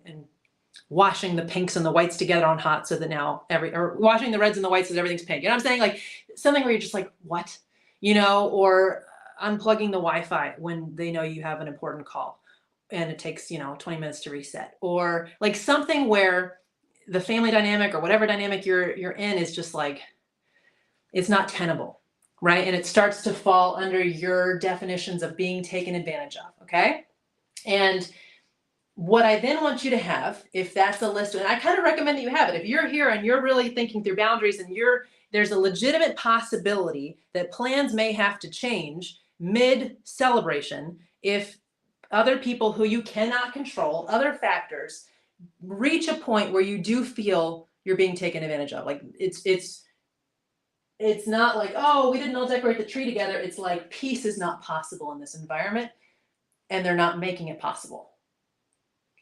washing the pinks and the whites together on hot, so that now or washing the reds and the whites so that everything's pink. You know what I'm saying? Like something where you're just like, what? Or unplugging the Wi-Fi when they know you have an important call and it takes, 20 minutes to reset, or like something where the family dynamic or whatever dynamic you're in is just like, it's not tenable, right? And it starts to fall under your definitions of being taken advantage of. Okay. And what I then want you to have, if that's a list, and I kind of recommend that you have it. If you're here and you're really thinking through boundaries, and there's a legitimate possibility that plans may have to change mid-celebration if other people who you cannot control, other factors, reach a point where you do feel you're being taken advantage of. Like it's not like, oh, we didn't all decorate the tree together. It's like peace is not possible in this environment, and they're not making it possible.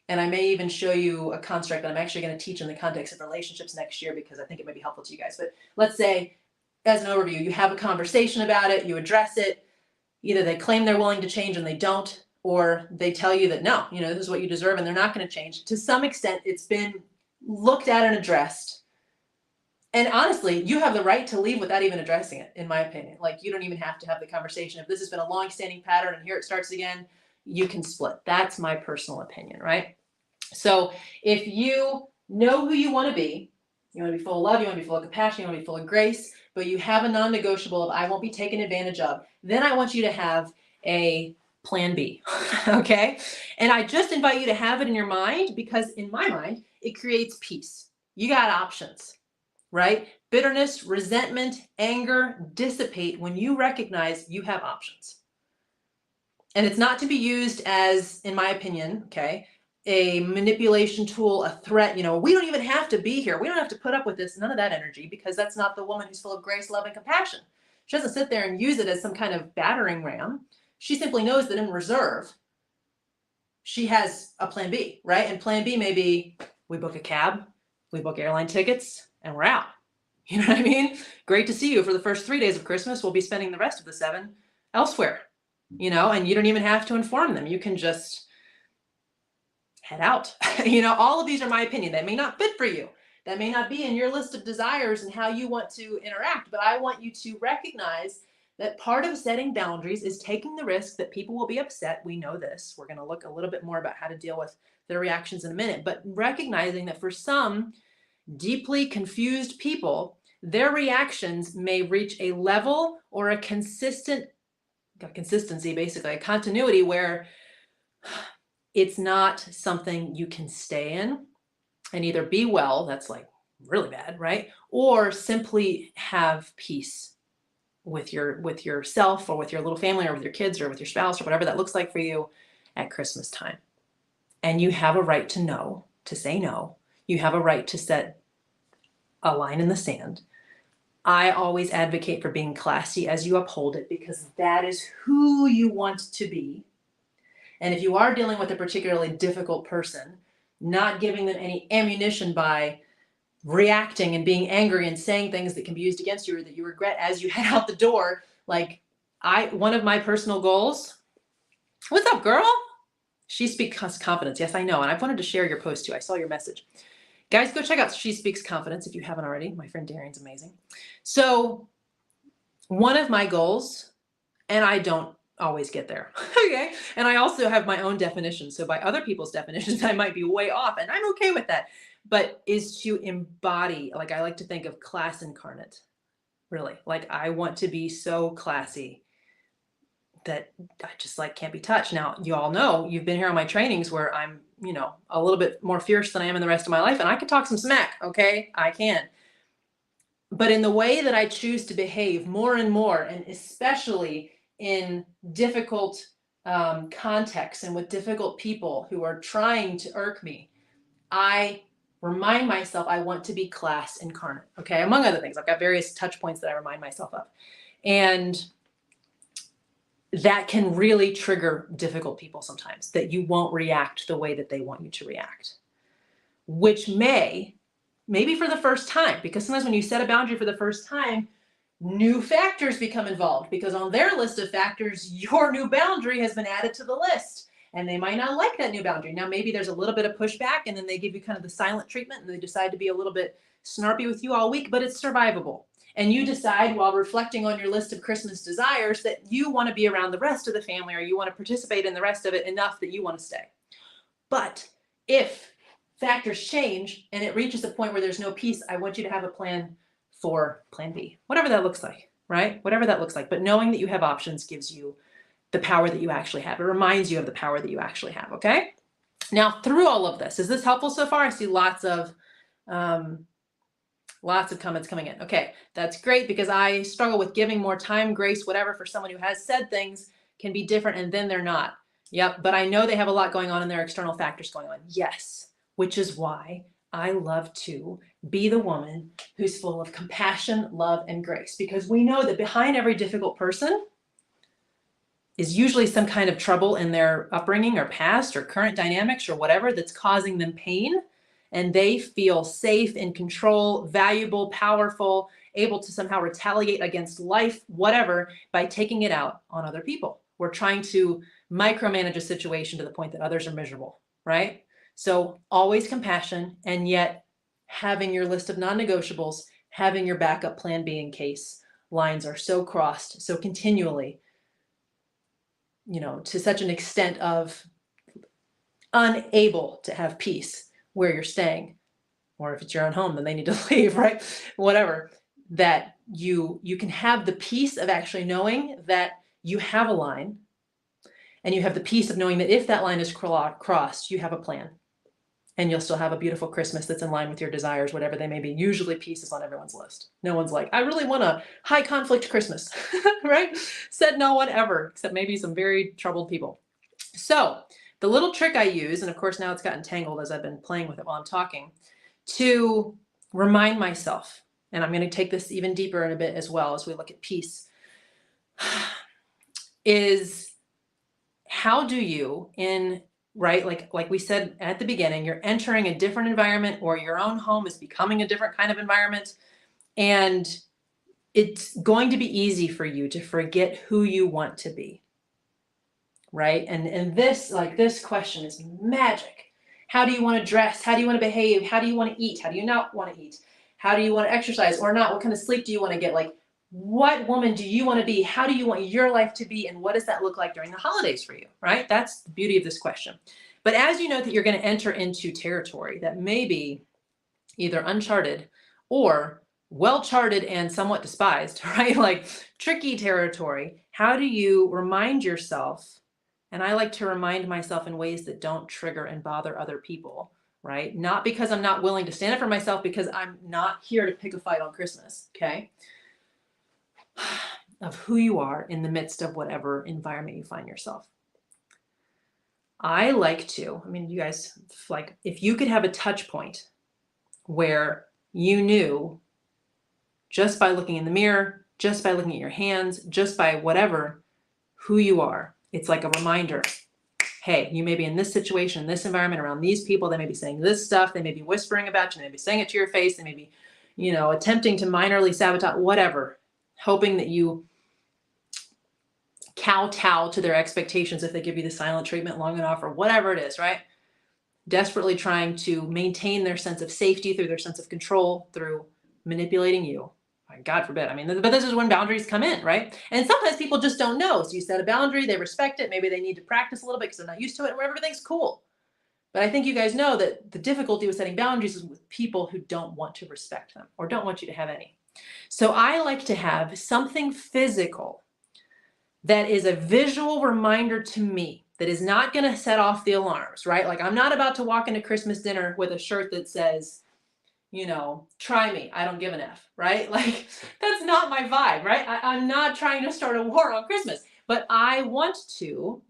And I may even show you a construct that I'm actually going to teach in the context of relationships next year, because I think it may be helpful to you guys. But let's say, as an overview, you have a conversation about it, you address it. Either they claim they're willing to change and they don't, or they tell you that no, this is what you deserve and they're not going to change. To some extent, it's been looked at and addressed. And honestly, you have the right to leave without even addressing it, in my opinion. Like, you don't even have to have the conversation. If this has been a long-standing pattern and here it starts again, you can split. That's my personal opinion, right? So if you know who you want to be full of love, you want to be full of compassion, you want to be full of grace, but you have a non-negotiable of I won't be taken advantage of, then I want you to have a plan B, okay? And I just invite you to have it in your mind, because in my mind, it creates peace. You got options, right? Bitterness, resentment, anger dissipate when you recognize you have options. And it's not to be used as, in my opinion, okay, a manipulation tool, a threat. We don't even have to be here. We don't have to put up with this. None of that energy, because that's not the woman who's full of grace, love, and compassion. She doesn't sit there and use it as some kind of battering ram. She simply knows that in reserve, she has a plan B, right? And plan B may be, we book a cab, we book airline tickets, and we're out. You know what I mean? Great to see you for the first 3 days of Christmas. We'll be spending the rest of the 7 elsewhere, and you don't even have to inform them. You can just head out. All of these are my opinion. That may not fit for you. That may not be in your list of desires and how you want to interact, but I want you to recognize that part of setting boundaries is taking the risk that people will be upset. We know this. We're going to look a little bit more about how to deal with their reactions in a minute, but recognizing that for some deeply confused people, their reactions may reach a level or a consistency, basically a continuity, where it's not something you can stay in and either be well, that's like really bad, right? Or simply have peace with yourself, or with your little family, or with your kids, or with your spouse, or whatever that looks like for you at Christmas time. And you have a right to know, to say no. You have a right to set a line in the sand. I always advocate for being classy as you uphold it, because that is who you want to be. And if you are dealing with a particularly difficult person, not giving them any ammunition by reacting and being angry and saying things that can be used against you or that you regret as you head out the door. One of my personal goals, what's up, girl? She Speaks Confidence. Yes, I know. And I've wanted to share your post too. I saw your message. Guys, go check out She Speaks Confidence if you haven't already. My friend Darian's amazing. So one of my goals, and I don't always get there, okay? And I also have my own definition. So by other people's definitions, I might be way off, and I'm okay with that, but is to embody, I like to think of class incarnate, really. I want to be so classy that I just can't be touched. Now, you all know, you've been here on my trainings where I'm, a little bit more fierce than I am in the rest of my life, and I can talk some smack, okay? I can. But in the way that I choose to behave more and more, and especially in difficult contexts and with difficult people who are trying to irk me, I remind myself I want to be class incarnate, okay? Among other things, I've got various touch points that I remind myself of. And that can really trigger difficult people sometimes, that you won't react the way that they want you to react, which maybe for the first time, because sometimes when you set a boundary for the first time, new factors become involved, because on their list of factors, your new boundary has been added to the list, and they might not like that new boundary. Now, maybe there's a little bit of pushback, and then they give you kind of the silent treatment, and they decide to be a little bit snarpy with you all week, but it's survivable. And you decide, while reflecting on your list of Christmas desires, that you want to be around the rest of the family, or you want to participate in the rest of it enough that you want to stay. But if factors change and it reaches a point where there's no peace, I want you to have a plan for plan B, whatever that looks like, right? Whatever that looks like. But knowing that you have options gives you the power that you actually have. It reminds you of the power that you actually have, okay? Now, through all of this, is this helpful so far? I see lots of comments coming in. Okay, that's great, because I struggle with giving more time, grace, whatever, for someone who has said things can be different and then they're not. Yep, but I know they have a lot going on and there are external factors going on. Yes, which is why I love to be the woman who's full of compassion, love, and grace, because we know that behind every difficult person is usually some kind of trouble in their upbringing or past or current dynamics or whatever that's causing them pain. And they feel safe, in control, valuable, powerful, able to somehow retaliate against life, whatever, by taking it out on other people. We're trying to micromanage a situation to the point that others are miserable, right? So always compassion, and yet having your list of non-negotiables, having your backup plan B in case lines are so crossed, so continually, to such an extent of unable to have peace where you're staying, or if it's your own home, then they need to leave, right? Whatever, that you can have the peace of actually knowing that you have a line, and you have the peace of knowing that if that line is crossed, you have a plan, and you'll still have a beautiful Christmas that's in line with your desires, whatever they may be. Usually peace is on everyone's list. No one's like, I really want a high conflict Christmas, right? Said no one ever, except maybe some very troubled people. So The little trick I use, and of course now it's gotten tangled as I've been playing with it while I'm talking, to remind myself, and I'm going to take this even deeper in a bit as well as we look at peace, is how do you right, like we said at the beginning, you're entering a different environment, or your own home is becoming a different kind of environment, and it's going to be easy for you to forget who you want to be, right? And this question is magic. How do you want to dress? How do you want to behave? How do you want to eat? How do you not want to eat? How do you want to exercise or not? What kind of sleep do you want to get? Like, what woman do you want to be? How do you want your life to be? And what does that look like during the holidays for you, right? That's the beauty of this question. But as you know that you're going to enter into territory that may be either uncharted or well-charted and somewhat despised, right? Like tricky territory. How do you remind yourself? And I like to remind myself in ways that don't trigger and bother other people, right? Not because I'm not willing to stand up for myself, because I'm not here to pick a fight on Christmas, okay? Of who you are in the midst of whatever environment you find yourself. I like to, you guys, like, if you could have a touch point where you knew just by looking in the mirror, just by looking at your hands, just by whatever, who you are. It's like a reminder. Hey, you may be in this situation, in this environment, around these people. They may be saying this stuff. They may be whispering about you. They may be saying it to your face. They may be, attempting to minorly sabotage, whatever, hoping that you kowtow to their expectations if they give you the silent treatment long enough, or whatever it is, right? Desperately trying to maintain their sense of safety through their sense of control, through manipulating you. God forbid. But this is when boundaries come in, right? And sometimes people just don't know. So you set a boundary, they respect it. Maybe they need to practice a little bit because they're not used to it, and everything's cool. But I think you guys know that the difficulty with setting boundaries is with people who don't want to respect them or don't want you to have any. So I like to have something physical that is a visual reminder to me that is not going to set off the alarms, right? Like, I'm not about to walk into Christmas dinner with a shirt that says, try me, I don't give an F, right? Like, that's not my vibe, right? I'm not trying to start a war on Christmas, but I want to,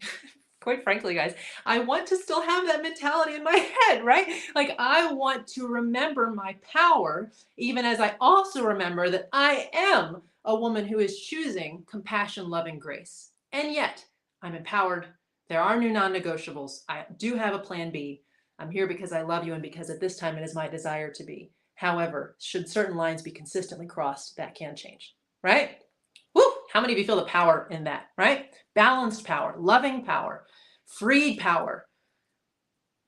quite frankly, guys, I want to still have that mentality in my head, right? Like, I want to remember my power, even as I also remember that I am a woman who is choosing compassion, love, and grace. And yet, I'm empowered. There are new non-negotiables. I do have a plan B. I'm here because I love you and because at this time it is my desire to be. However, should certain lines be consistently crossed, that can change, right? Woo! How many of you feel the power in that, right? Balanced power, loving power, freed power.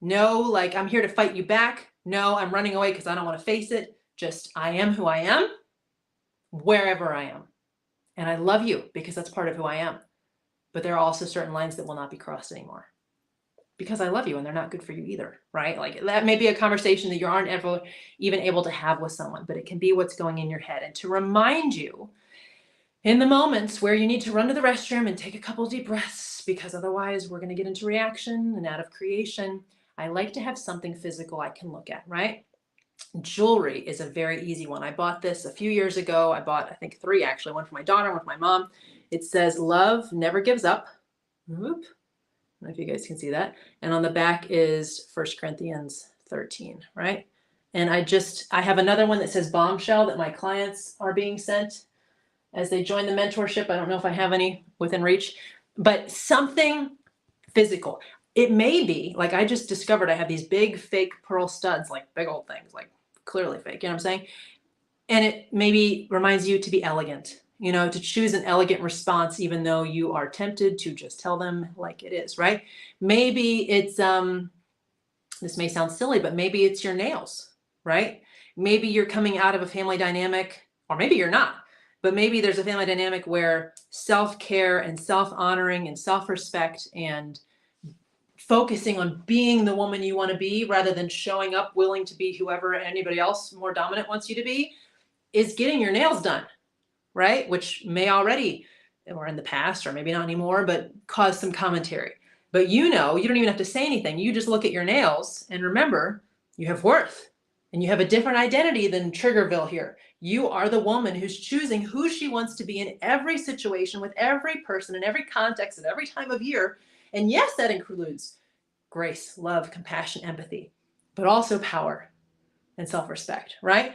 No, like, I'm here to fight you back. No, I'm running away because I don't want to face it. Just, I am who I am, wherever I am. And I love you because that's part of who I am. But there are also certain lines that will not be crossed anymore, because I love you and they're not good for you either, right? Like, that may be a conversation that you aren't ever even able to have with someone, but it can be what's going in your head. And to remind you in the moments where you need to run to the restroom and take a couple deep breaths, because otherwise we're going to get into reaction and out of creation, I like to have something physical I can look at, right? Jewelry is a very easy one. I bought this a few years ago. I bought, I think, 3 actually, one for my daughter, one for my mom. It says, "Love never gives up." Whoop. I don't know if you guys can see that. And on the back is 1 Corinthians 13, right? And I have another one that says Bombshell that my clients are being sent as they join the mentorship. I don't know if I have any within reach, but something physical. It may be, like, I just discovered I have these big fake pearl studs, like big old things, like clearly fake, you know what I'm saying? And it maybe reminds you to be elegant, to choose an elegant response, even though you are tempted to just tell them like it is, right? Maybe it's, this may sound silly, but maybe it's your nails, right? Maybe you're coming out of a family dynamic, or maybe you're not, but maybe there's a family dynamic where self-care and self-honoring and self-respect and focusing on being the woman you want to be rather than showing up willing to be whoever anybody else more dominant wants you to be is getting your nails done, right? Which may already, or in the past, or maybe not anymore, but cause some commentary. But you don't even have to say anything. You just look at your nails and remember, you have worth and you have a different identity than Triggerville here. You are the woman who's choosing who she wants to be in every situation, with every person, in every context, at every time of year. And yes, that includes grace, love, compassion, empathy, but also power and self-respect, right?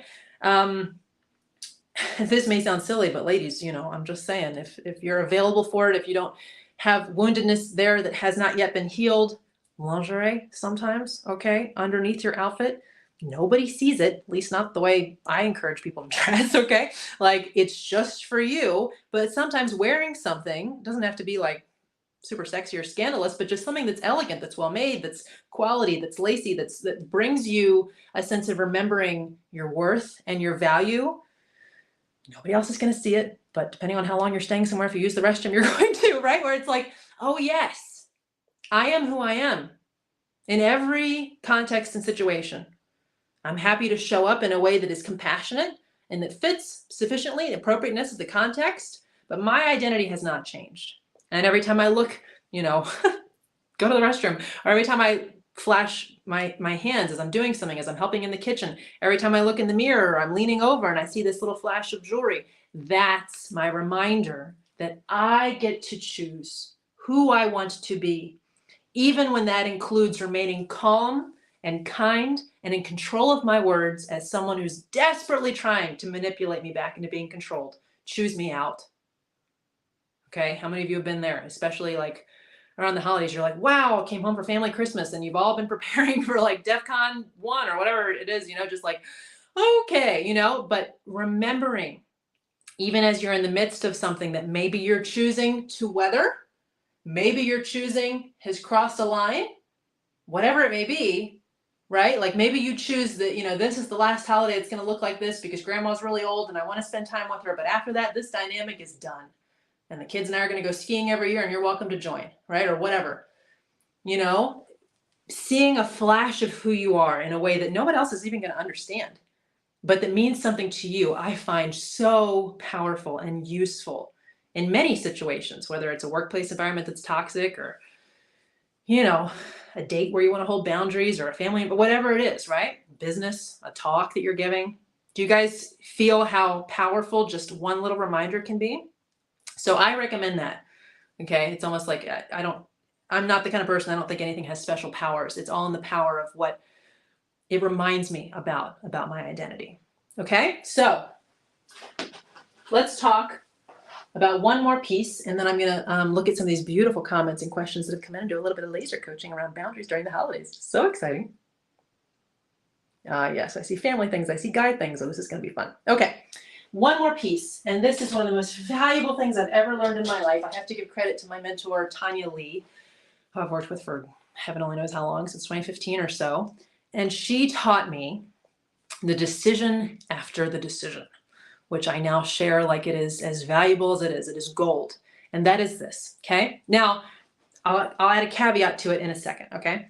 This may sound silly, but ladies, I'm just saying, if you're available for it, if you don't have woundedness there that has not yet been healed, lingerie sometimes, okay, underneath your outfit, nobody sees it, at least not the way I encourage people to dress, okay? Like, it's just for you, but sometimes wearing something doesn't have to be like super sexy or scandalous, but just something that's elegant, that's well made, that's quality, that's lacy, that brings you a sense of remembering your worth and your value. Nobody else is going to see it, but depending on how long you're staying somewhere, if you use the restroom, you're going to, right? Where it's like, oh yes, I am who I am in every context and situation. I'm happy to show up in a way that is compassionate and that fits sufficiently the appropriateness of the context, but my identity has not changed. And every time I look, go to the restroom, or every time I flash my hands as I'm doing something, as I'm helping in the kitchen, every time I look in the mirror, I'm leaning over and I see this little flash of jewelry, that's my reminder that I get to choose who I want to be, even when that includes remaining calm and kind and in control of my words as someone who's desperately trying to manipulate me back into being controlled. Choose me out. Okay, how many of you have been there, especially like around the holidays? You're like, wow, I came home for family Christmas and you've all been preparing for like DEF CON 1 or whatever it is, just like, okay, but remembering, even as you're in the midst of something that maybe you're choosing to weather, maybe you're choosing has crossed a line, whatever it may be, right? Like maybe you choose that, this is the last holiday it's going to look like this because grandma's really old and I want to spend time with her. But after that, this dynamic is done. And the kids and I are going to go skiing every year and you're welcome to join, right? Or whatever, seeing a flash of who you are in a way that nobody else is even going to understand, but that means something to you, I find so powerful and useful in many situations, whether it's a workplace environment that's toxic or, a date where you want to hold boundaries or a family, but whatever it is, right? Business, a talk that you're giving. Do you guys feel how powerful just one little reminder can be? So I recommend that. Okay. It's almost like I'm not the kind of person, I don't think anything has special powers. It's all in the power of what it reminds me about my identity. Okay. So let's talk about one more piece. And then I'm going to look at some of these beautiful comments and questions that have come in and do a little bit of laser coaching around boundaries during the holidays. So exciting. Yes, I see family things. I see guide things. So this is going to be fun. Okay. One more piece, and this is one of the most valuable things I've ever learned in my life. I have to give credit to my mentor, Tanya Lee, who I've worked with for heaven only knows how long, since 2015 or so. And she taught me the decision after the decision, which I now share like it is as valuable as it is. It is gold. And that is this, okay? Now, I'll add a caveat to it in a second, okay?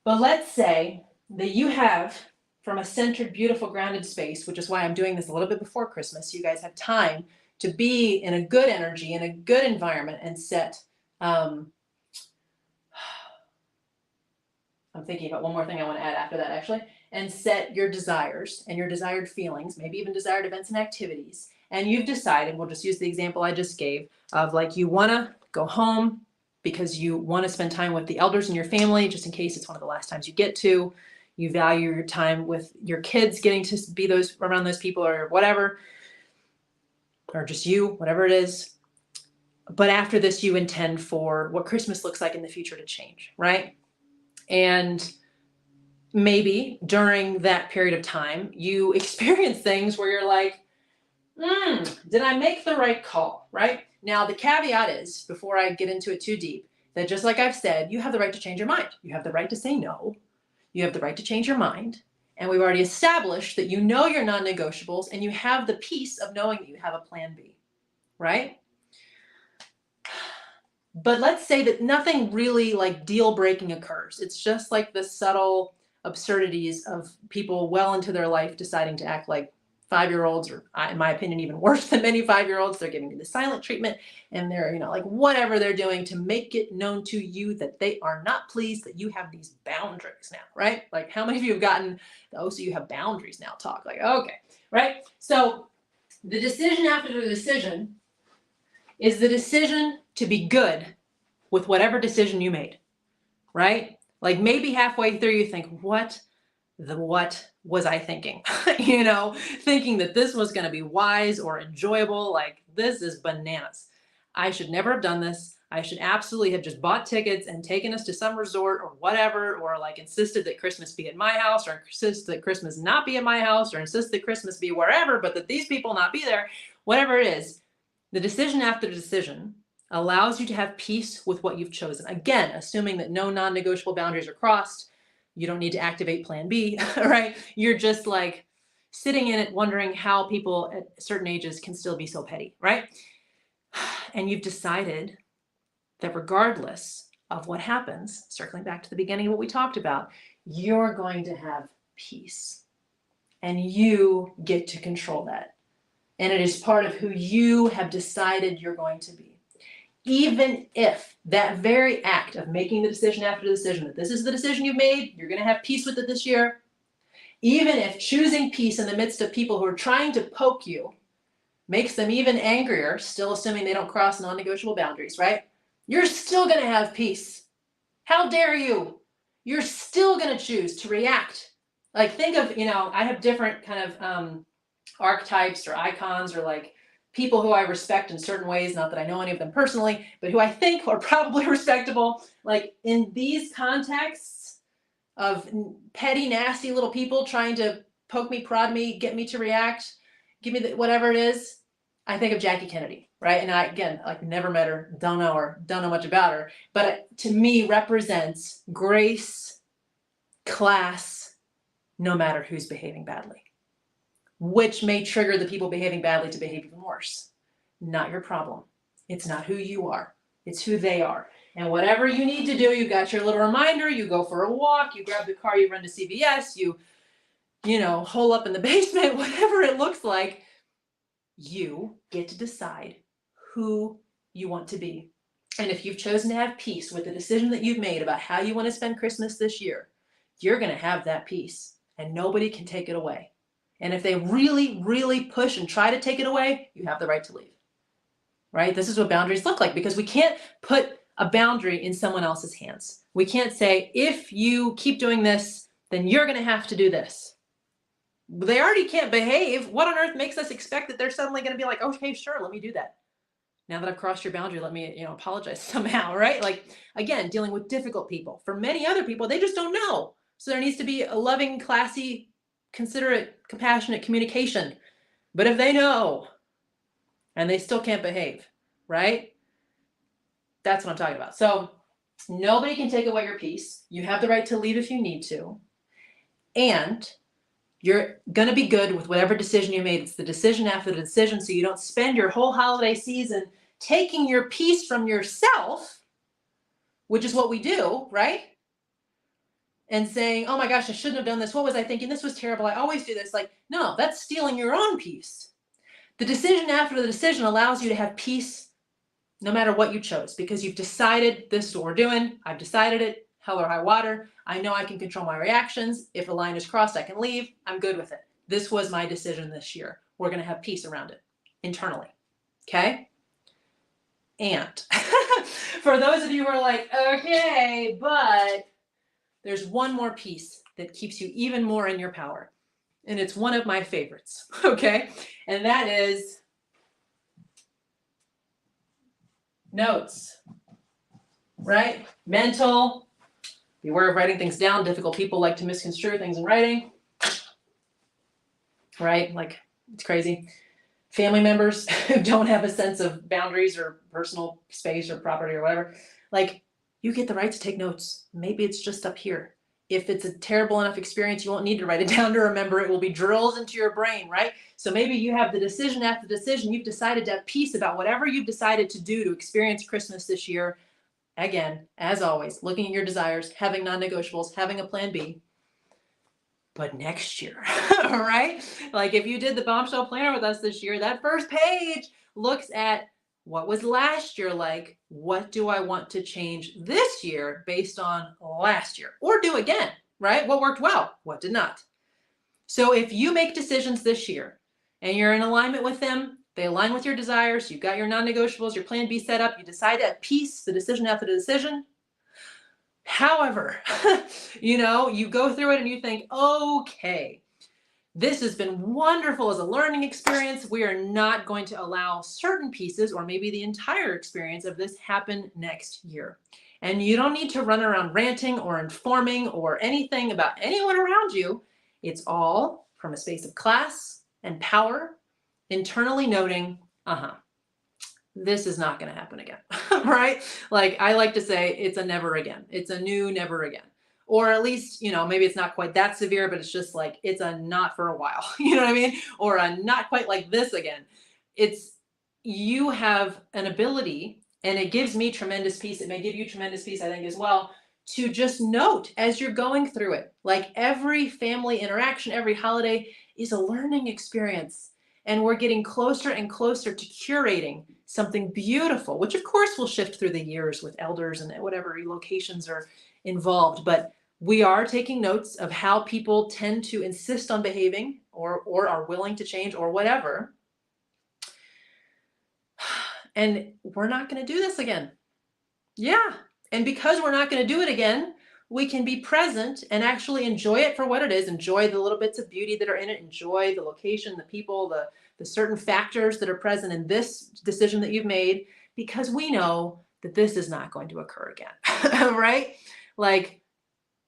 But let's say that you have, from a centered, beautiful, grounded space, which is why I'm doing this a little bit before Christmas, so you guys have time to be in a good energy, in a good environment, and set, I'm thinking about one more thing I want to add after that, actually, and set your desires and your desired feelings, maybe even desired events and activities. And you've decided, we'll just use the example I just gave, of like you want to go home because you want to spend time with the elders in your family, just in case it's one of the last times you get to. You value your time with your kids, getting to be around those people or whatever, or just you, whatever it is. But after this, you intend for what Christmas looks like in the future to change, right? And maybe during that period of time, you experience things where you're like, did I make the right call, right? Now, the caveat is, before I get into it too deep, that just like I've said, you have the right to change your mind. You have the right to say no. You have the right to change your mind. And we've already established that you know your non-negotiables and you have the peace of knowing that you have a plan B, right? But let's say that nothing really like deal breaking occurs. It's just like the subtle absurdities of people well into their life deciding to act like 5-year-olds, or in my opinion, even worse than many 5-year-olds. They're giving you the silent treatment and they're, like whatever they're doing to make it known to you that they are not pleased that you have these boundaries now, right? Like how many of you have gotten, oh, so you have boundaries now talk, like, okay, right? So the decision after the decision is the decision to be good with whatever decision you made, right? Like maybe halfway through you think, what was I thinking? You know, thinking that this was going to be wise or enjoyable. Like, this is bananas. I should never have done this. I should absolutely have just bought tickets and taken us to some resort or whatever, or like insisted that Christmas be at my house, or insist that Christmas not be at my house, or insist that Christmas be wherever, but that these people not be there, whatever it is. The decision after the decision allows you to have peace with what you've chosen. Again, assuming that no non-negotiable boundaries are crossed. You don't need to activate plan B, right? You're just like sitting in it wondering how people at certain ages can still be so petty, right? And you've decided that regardless of what happens, circling back to the beginning of what we talked about, you're going to have peace. And you get to control that. And it is part of who you have decided you're going to be. Even if that very act of making the decision after the decision, that this is the decision you've made, you're going to have peace with it this year. Even if choosing peace in the midst of people who are trying to poke you makes them even angrier, still assuming they don't cross non-negotiable boundaries, right? You're still going to have peace. How dare you? You're still going to choose to react. Like, think of, I have different kind of archetypes or icons, or like people who I respect in certain ways, not that I know any of them personally, but who I think are probably respectable. Like, in these contexts of petty, nasty little people trying to poke me, prod me, get me to react, give me whatever it is, I think of Jackie Kennedy, right? And I, again, like, never met her, don't know much about her, but to me represents grace, class, no matter who's behaving badly, which may trigger the people behaving badly to behave even worse. Not your problem. It's not who you are. It's who they are. And whatever you need to do, you got your little reminder, you go for a walk, you grab the car, you run to CVS, you hole up in the basement, whatever it looks like, you get to decide who you want to be. And if you've chosen to have peace with the decision that you've made about how you want to spend Christmas this year, you're going to have that peace, and nobody can take it away. And if they really, really push and try to take it away, you have the right to leave, right? This is what boundaries look like, because we can't put a boundary in someone else's hands. We can't say, if you keep doing this, then you're going to have to do this. They already can't behave. What on earth makes us expect that they're suddenly going to be like, okay, sure, let me do that. Now that I've crossed your boundary, let me, apologize somehow, right? Like, again, dealing with difficult people. For many other people, they just don't know. So there needs to be a loving, classy, considerate, compassionate communication. But if they know and they still can't behave, right? That's what I'm talking about. So nobody can take away your peace. You have the right to leave if you need to. And you're going to be good with whatever decision you made. It's the decision after the decision, so you don't spend your whole holiday season taking your peace from yourself, which is what we do, right? And saying, oh my gosh, I shouldn't have done this. What was I thinking? This was terrible. I always do this. Like, no, that's stealing your own peace. The decision after the decision allows you to have peace no matter what you chose, because you've decided this is what we're doing. I've decided it, hell or high water. I know I can control my reactions. If a line is crossed, I can leave. I'm good with it. This was my decision this year. We're going to have peace around it internally. Okay? And for those of you who are like, okay, but there's one more piece that keeps you even more in your power. And it's one of my favorites. Okay? And that is notes. Right? Mental. Beware of writing things down. Difficult people like to misconstrue things in writing. Right? Like, it's crazy. Family members who don't have a sense of boundaries or personal space or property or whatever. Like, you get the right to take notes. Maybe it's just up here. If it's a terrible enough experience, you won't need to write it down to remember. It will be drilled into your brain, right? So maybe you have the decision after decision. You've decided to have peace about whatever you've decided to do to experience Christmas this year. Again, as always, looking at your desires, having non-negotiables, having a plan B. But next year, all right? Like, if you did the Bombshell planner with us this year, that first page looks at what was last year like. What do I want to change this year based on last year? Or do again, right? What worked well? What did not? So if you make decisions this year and you're in alignment with them, they align with your desires, you've got your non-negotiables, your plan B set up, you decide to have peace, the decision after the decision, However, you go through it and you think, okay, this has been wonderful as a learning experience. We are not going to allow certain pieces or maybe the entire experience of this happen next year. And you don't need to run around ranting or informing or anything about anyone around you. It's all from a space of class and power, internally noting, this is not going to happen again, right? Like I like to say, it's a never again. It's a new never again. Or at least, maybe it's not quite that severe, but it's just like, it's a not for a while, you know what I mean? Or a not quite like this again. You have an ability, and it gives me tremendous peace. It may give you tremendous peace, I think, as well, to just note as you're going through it. Like every family interaction, every holiday is a learning experience. And we're getting closer and closer to curating something beautiful, which of course will shift through the years with elders and whatever locations are involved. But we are taking notes of how people tend to insist on behaving or are willing to change or whatever. And we're not going to do this again. Yeah. And because we're not going to do it again, we can be present and actually enjoy it for what it is. Enjoy the little bits of beauty that are in it. Enjoy the location, the people, the certain factors that are present in this decision that you've made, because we know that this is not going to occur again, right? Like,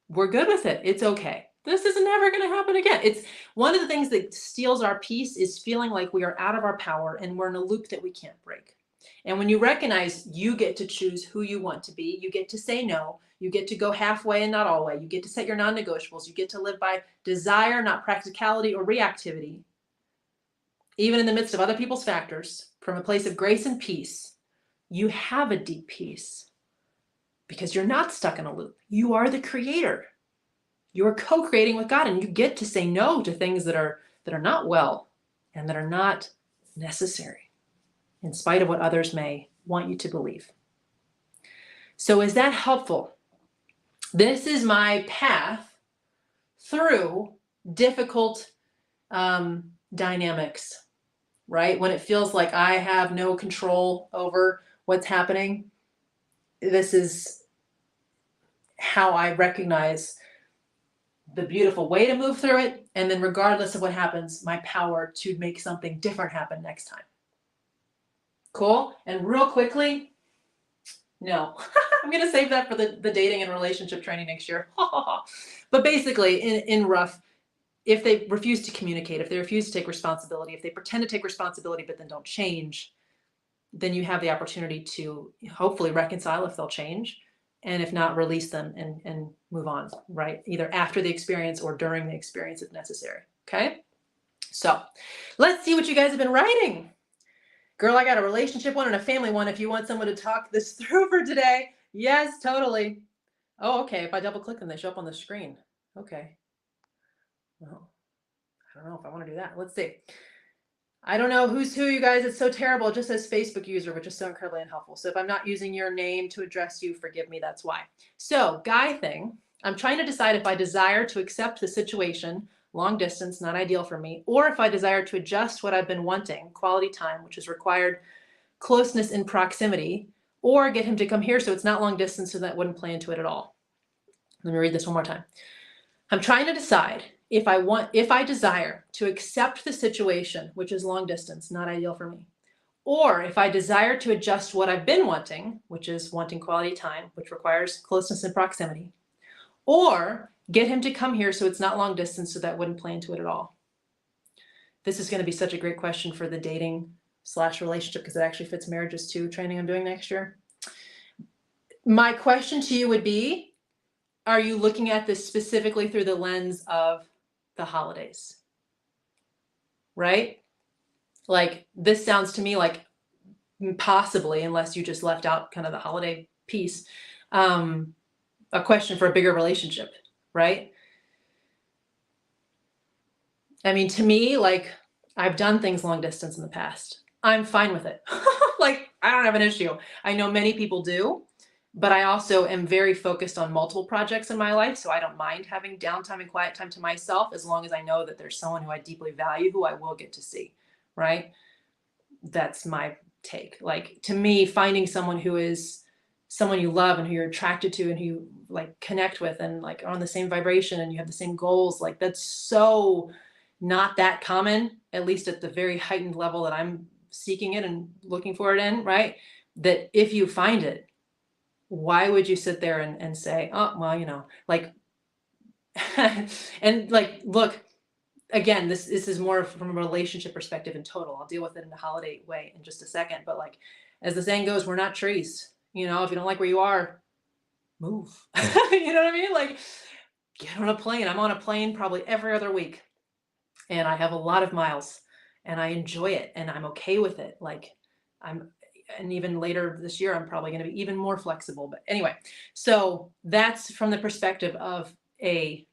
we're good with it. It's okay. This is never going to happen again. It's one of the things that steals our peace is feeling like we are out of our power and we're in a loop that we can't break. And when you recognize you get to choose who you want to be, you get to say no, you get to go halfway and not all the way, you get to set your non-negotiables, you get to live by desire, not practicality or reactivity, even in the midst of other people's factors, from a place of grace and peace, you have a deep peace because you're not stuck in a loop. You are the creator. You're co-creating with God, and you get to say no to things that are not well and that are not necessary, in spite of what others may want you to believe. So is that helpful? This is my path through difficult dynamics, right? When it feels like I have no control over what's happening, this is how I recognize the beautiful way to move through it. And then regardless of what happens, my power to make something different happen next time. Cool? And real quickly, no, I'm going to save that for the dating and relationship training next year. But basically, in rough, if they refuse to communicate, if they refuse to take responsibility, if they pretend to take responsibility but then don't change, then you have the opportunity to hopefully reconcile if they'll change. And if not, release them and move on, right? Either after the experience or during the experience if necessary, okay? So let's see what you guys have been writing. Girl, I got a relationship one and a family one if you want someone to talk this through for today. Yes, totally. Oh, okay. If I double click them, they show up on the screen. Okay. Well, I don't know if I want to do that. Let's see. I don't know who's who, you guys. It's so terrible. It just says Facebook user, which is so incredibly unhelpful. So if I'm not using your name to address you, forgive me. That's why. So guy thing, I'm trying to decide if I desire to accept the situation, long distance, not ideal for me, or if I desire to adjust what I've been wanting, quality time, which has required closeness in proximity, or get him to come here so it's not long distance so that wouldn't play into it at all. Let me read this one more time. I'm trying to decide if I desire to accept the situation, which is long distance, not ideal for me, or if I desire to adjust what I've been wanting, which is wanting quality time, which requires closeness and proximity, or get him to come here so it's not long distance so that wouldn't play into it at all. This is going to be such a great question for the dating/relationship because it actually fits marriages too, training I'm doing next year. My question to you would be, are you looking at this specifically through the lens of the holidays? Right? Like this sounds to me like possibly, unless you just left out kind of the holiday piece, a question for a bigger relationship, right? I mean, to me, like I've done things long distance in the past. I'm fine with it. Like I don't have an issue. I know many people do, but I also am very focused on multiple projects in my life. So I don't mind having downtime and quiet time to myself as long as I know that there's someone who I deeply value who I will get to see, right? That's my take. Like to me, finding someone who is someone you love and who you're attracted to and who you like connect with and like are on the same vibration and you have the same goals, like that's so not that common, at least at the very heightened level that I'm seeking it and looking for it in, right? That if you find it, why would you sit there and say, oh, well, like, and like, look, again, this is more from a relationship perspective in total. I'll deal with it in a holiday way in just a second. But like, as the saying goes, we're not trees. If you don't like where you are, move. You know what I mean? Like, get on a plane. I'm on a plane probably every other week, and I have a lot of miles, and I enjoy it, and I'm okay with it. Like, and even later this year, I'm probably going to be even more flexible. But anyway, so that's from the perspective of a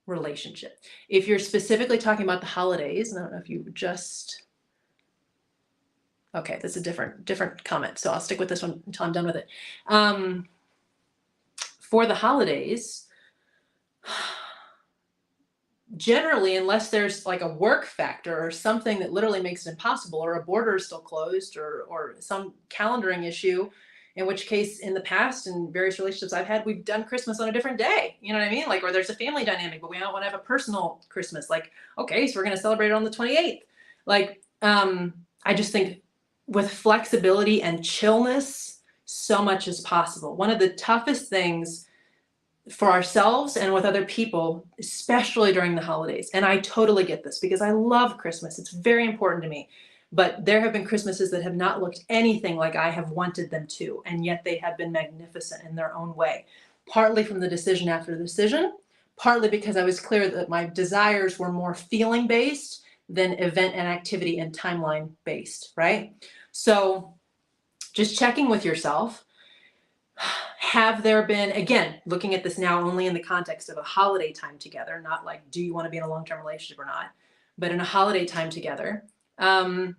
relationship. If you're specifically talking about the holidays, and I don't know if you just, okay, that's a different comment. So I'll stick with this one until I'm done with it. For the holidays, generally, unless there's like a work factor or something that literally makes it impossible, or a border is still closed, or some calendaring issue, in which case in the past in various relationships I've had, we've done Christmas on a different day. You know what I mean? Like, or there's a family dynamic, but we don't want to have a personal Christmas. Like, okay, so we're going to celebrate it on the 28th. Like, I just think with flexibility and chillness, so much is possible. One of the toughest things for ourselves and with other people, especially during the holidays. And I totally get this because I love Christmas. It's very important to me. But there have been Christmases that have not looked anything like I have wanted them to, and yet they have been magnificent in their own way. Partly from the decision after the decision, partly because I was clear that my desires were more feeling based than event and activity and timeline based, right? So just checking with yourself. Have there been, again, looking at this now only in the context of a holiday time together, not like, do you want to be in a long-term relationship or not, but in a holiday time together, can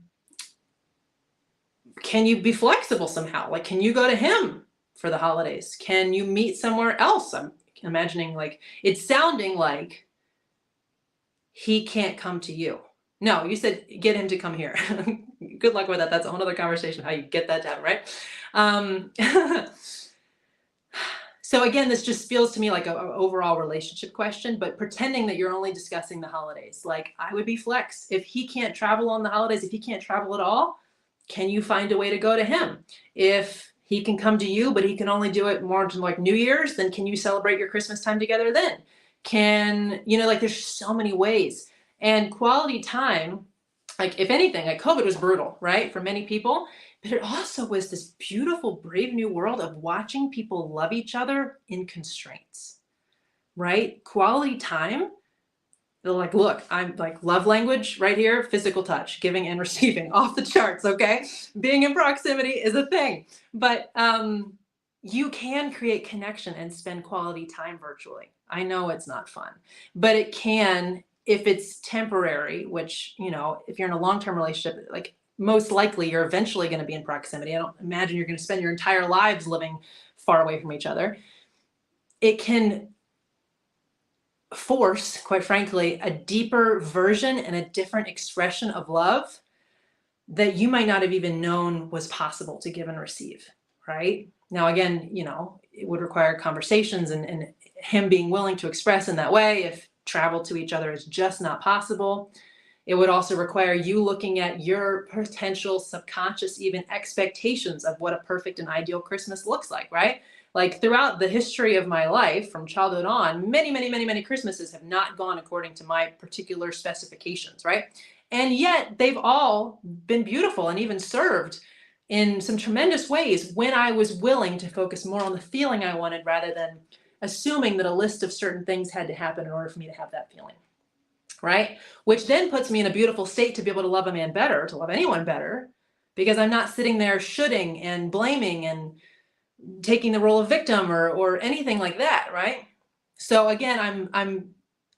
you be flexible somehow? Like, can you go to him for the holidays? Can you meet somewhere else? I'm imagining, like, it's sounding like he can't come to you. No, you said get him to come here. Good luck with that. That's a whole other conversation, how you get that to happen, right? So again, this just feels to me like an overall relationship question, but pretending that you're only discussing the holidays. Like, I would be flex. If he can't travel on the holidays, if he can't travel at all, can you find a way to go to him? If he can come to you, but he can only do it more to like New Year's, then can you celebrate your Christmas time together then? Like, there's so many ways. And quality time, like, if anything, like, COVID was brutal, right? For many people. But it also was this beautiful, brave new world of watching people love each other in constraints, right? Quality time. They're like, look, I'm like, love language right here, physical touch, giving and receiving, off the charts, okay? Being in proximity is a thing. But you can create connection and spend quality time virtually. I know it's not fun, but it can, if it's temporary, which, if you're in a long-term relationship, like, most likely you're eventually going to be in proximity. I don't imagine you're going to spend your entire lives living far away from each other. It can force, quite frankly, a deeper version and a different expression of love that you might not have even known was possible to give and receive, right? Now, again, it would require conversations and him being willing to express in that way if travel to each other is just not possible. It would also require you looking at your potential subconscious, even expectations of what a perfect and ideal Christmas looks like, right? Like, throughout the history of my life, from childhood on, many, many, many, many Christmases have not gone according to my particular specifications, right? And yet they've all been beautiful and even served in some tremendous ways when I was willing to focus more on the feeling I wanted rather than assuming that a list of certain things had to happen in order for me to have that feeling. Right? Which then puts me in a beautiful state to be able to love a man better, to love anyone better, because I'm not sitting there shoulding and blaming and taking the role of victim or anything like that, right? So again, I'm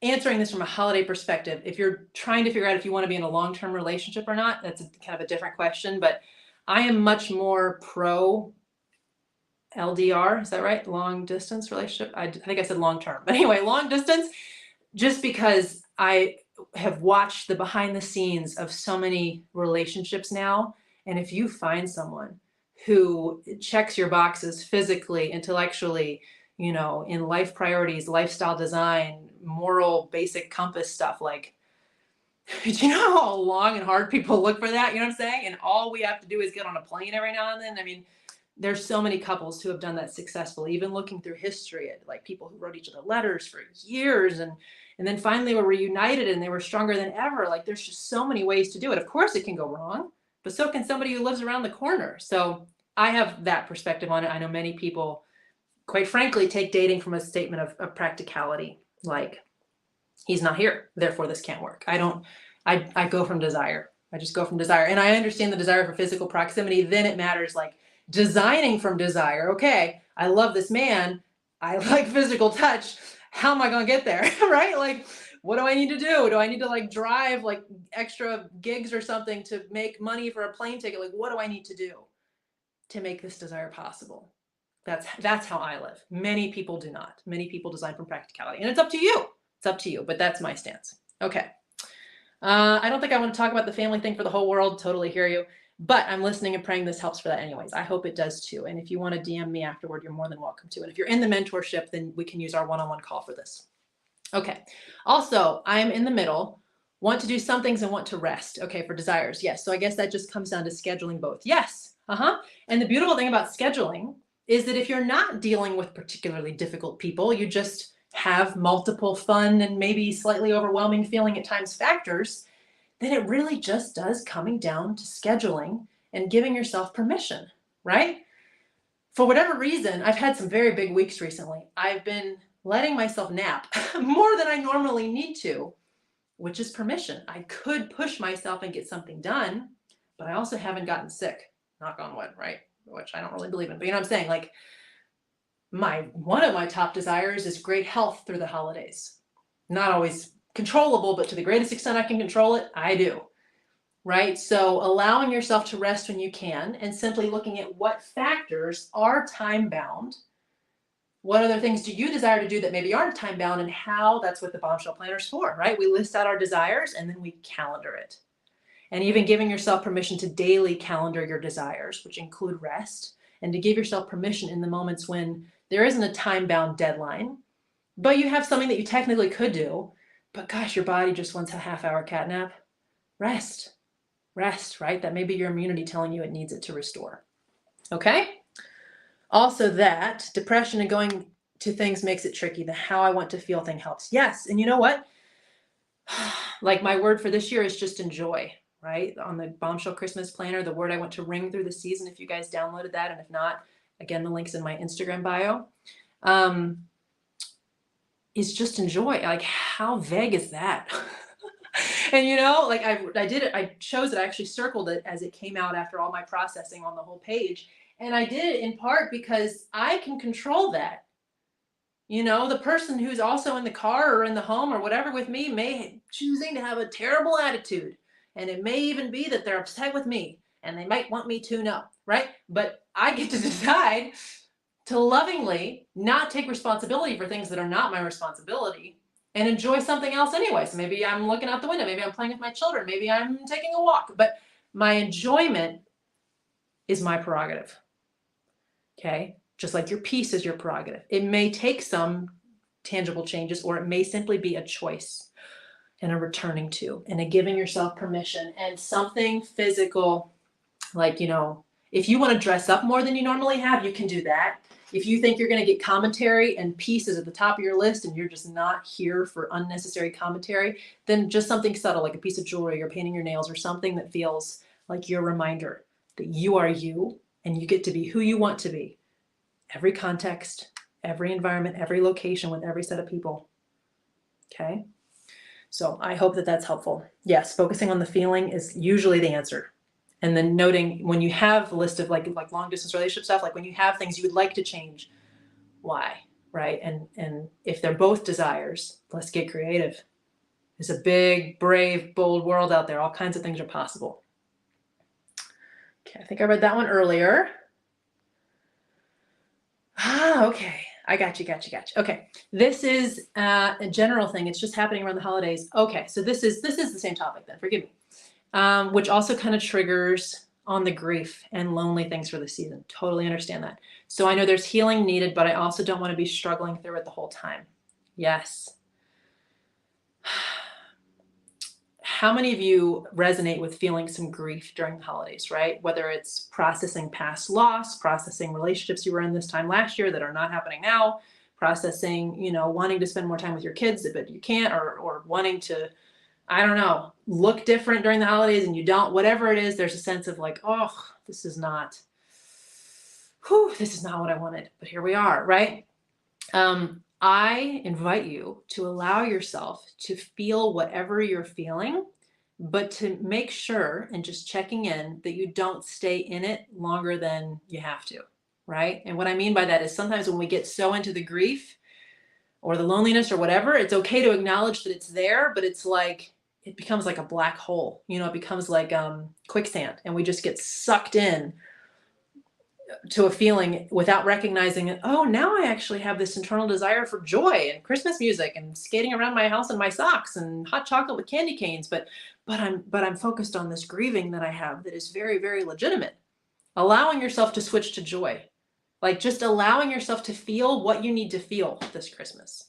answering this from a holiday perspective. If you're trying to figure out if you want to be in a long-term relationship or not, that's kind of a different question, but I am much more pro LDR, is that right? Long distance relationship? I think I said long-term, but anyway, long distance, just because I have watched the behind the scenes of so many relationships now. And if you find someone who checks your boxes physically, intellectually, you know, in life priorities, lifestyle design, moral, basic compass stuff. Like, do you know how long and hard people look for that? You know what I'm saying? And all we have to do is get on a plane every now and then. I mean, there's so many couples who have done that successfully, even looking through history at like people who wrote each other letters for years and then finally were reunited and they were stronger than ever. Like there's just so many ways to do it. Of course it can go wrong, but so can somebody who lives around the corner. So I have that perspective on it. I know many people, quite frankly, take dating from a statement of practicality. Like, he's not here, therefore this can't work. I go from desire. I just go from desire. And I understand the desire for physical proximity. Then it matters, like designing from desire. Okay, I love this man. I like physical touch. How am I going to get there? Right? Like, what do I need to do? Do I need to like drive like extra gigs or something to make money for a plane ticket? Like, what do I need to do to make this desire possible? That's how I live. Many people do not. Many people design from practicality, and it's up to you. It's up to you, but that's my stance. Okay. I don't think I want to talk about the family thing for the whole world. Totally hear you, but I'm listening and praying this helps for that anyways. I hope it does too. And if you want to DM me afterward, you're more than welcome to. And if you're in the mentorship, then we can use our one-on-one call for this. Okay. Also, I'm in the middle, want to do some things and want to rest. Okay. For desires. Yes. So I guess that just comes down to scheduling both. Yes. And the beautiful thing about scheduling is that if you're not dealing with particularly difficult people, you just have multiple fun and maybe slightly overwhelming feeling at times factors, then it really just does coming down to scheduling and giving yourself permission, right? For whatever reason, I've had some very big weeks recently. I've been letting myself nap more than I normally need to, which is permission. I could push myself and get something done, but I also haven't gotten sick, knock on wood, right? Which I don't really believe in, but you know what I'm saying? Like, one of my top desires is great health through the holidays. Not always controllable, but to the greatest extent I can control it, I do. Right? So allowing yourself to rest when you can and simply looking at what factors are time bound. What other things do you desire to do that maybe aren't time bound, and how? That's what the Bombshell Planner is for, right? We list out our desires and then we calendar it. And even giving yourself permission to daily calendar your desires, which include rest, and to give yourself permission in the moments when there isn't a time-bound deadline, but you have something that you technically could do, but gosh, your body just wants a half-hour cat nap. Rest, right? That may be your immunity telling you it needs it to restore. Okay? Also that depression and going to things makes it tricky. The how I want to feel thing helps. Yes, and you know what? Like my word for this year is just enjoy. Right? On the Bombshell Christmas Planner, the word I want to ring through the season, if you guys downloaded that, and if not, again, the link's in my Instagram bio, is just enjoy. Like, how vague is that? And you know, like I did it, I chose it, I actually circled it as it came out after all my processing on the whole page. And I did it in part because I can control that. You know, the person who's also in the car or in the home or whatever with me may choosing to have a terrible attitude. And it may even be that they're upset with me and they might want me to know, right? But I get to decide to lovingly not take responsibility for things that are not my responsibility and enjoy something else anyway. So maybe I'm looking out the window, maybe I'm playing with my children, maybe I'm taking a walk, but my enjoyment is my prerogative. Okay? Just like your peace is your prerogative. It may take some tangible changes, or it may simply be a choice and a returning to, and a giving yourself permission, and something physical, like, you know, if you want to dress up more than you normally have, you can do that. If you think you're going to get commentary and peace is at the top of your list and you're just not here for unnecessary commentary, then just something subtle, like a piece of jewelry or painting your nails or something that feels like your reminder that you are you and you get to be who you want to be. Every context, every environment, every location, with every set of people. Okay? So I hope that that's helpful. Yes, focusing on the feeling is usually the answer. And then noting when you have a list of like long distance relationship stuff, like when you have things you would like to change, why, right? And if they're both desires, let's get creative. It's a big, brave, bold world out there. All kinds of things are possible. Okay, I think I read that one earlier. Okay. I got you. Okay. This is a general thing. It's just happening around the holidays. Okay. So this is the same topic then, forgive me. Which also kind of triggers on the grief and lonely things for the season. Totally understand that. So I know there's healing needed, but I also don't want to be struggling through it the whole time. Yes. How many of you resonate with feeling some grief during the holidays, right? Whether it's processing past loss, processing relationships you were in this time last year that are not happening now, processing, wanting to spend more time with your kids, but you can't, or wanting to, I don't know, look different during the holidays and you don't, whatever it is, there's a sense of like, oh, this is not what I wanted, but here we are, right? I invite you to allow yourself to feel whatever you're feeling, but to make sure and just checking in that you don't stay in it longer than you have to, right? And what I mean by that is sometimes when we get so into the grief or the loneliness or whatever, it's okay to acknowledge that it's there, but it's like, it becomes like a black hole, it becomes like quicksand, and we just get sucked in to a feeling without recognizing it. Oh, now I actually have this internal desire for joy and Christmas music and skating around my house in my socks and hot chocolate with candy canes. But I'm focused on this grieving that I have that is very, very legitimate. Allowing yourself to switch to joy, like just allowing yourself to feel what you need to feel this Christmas.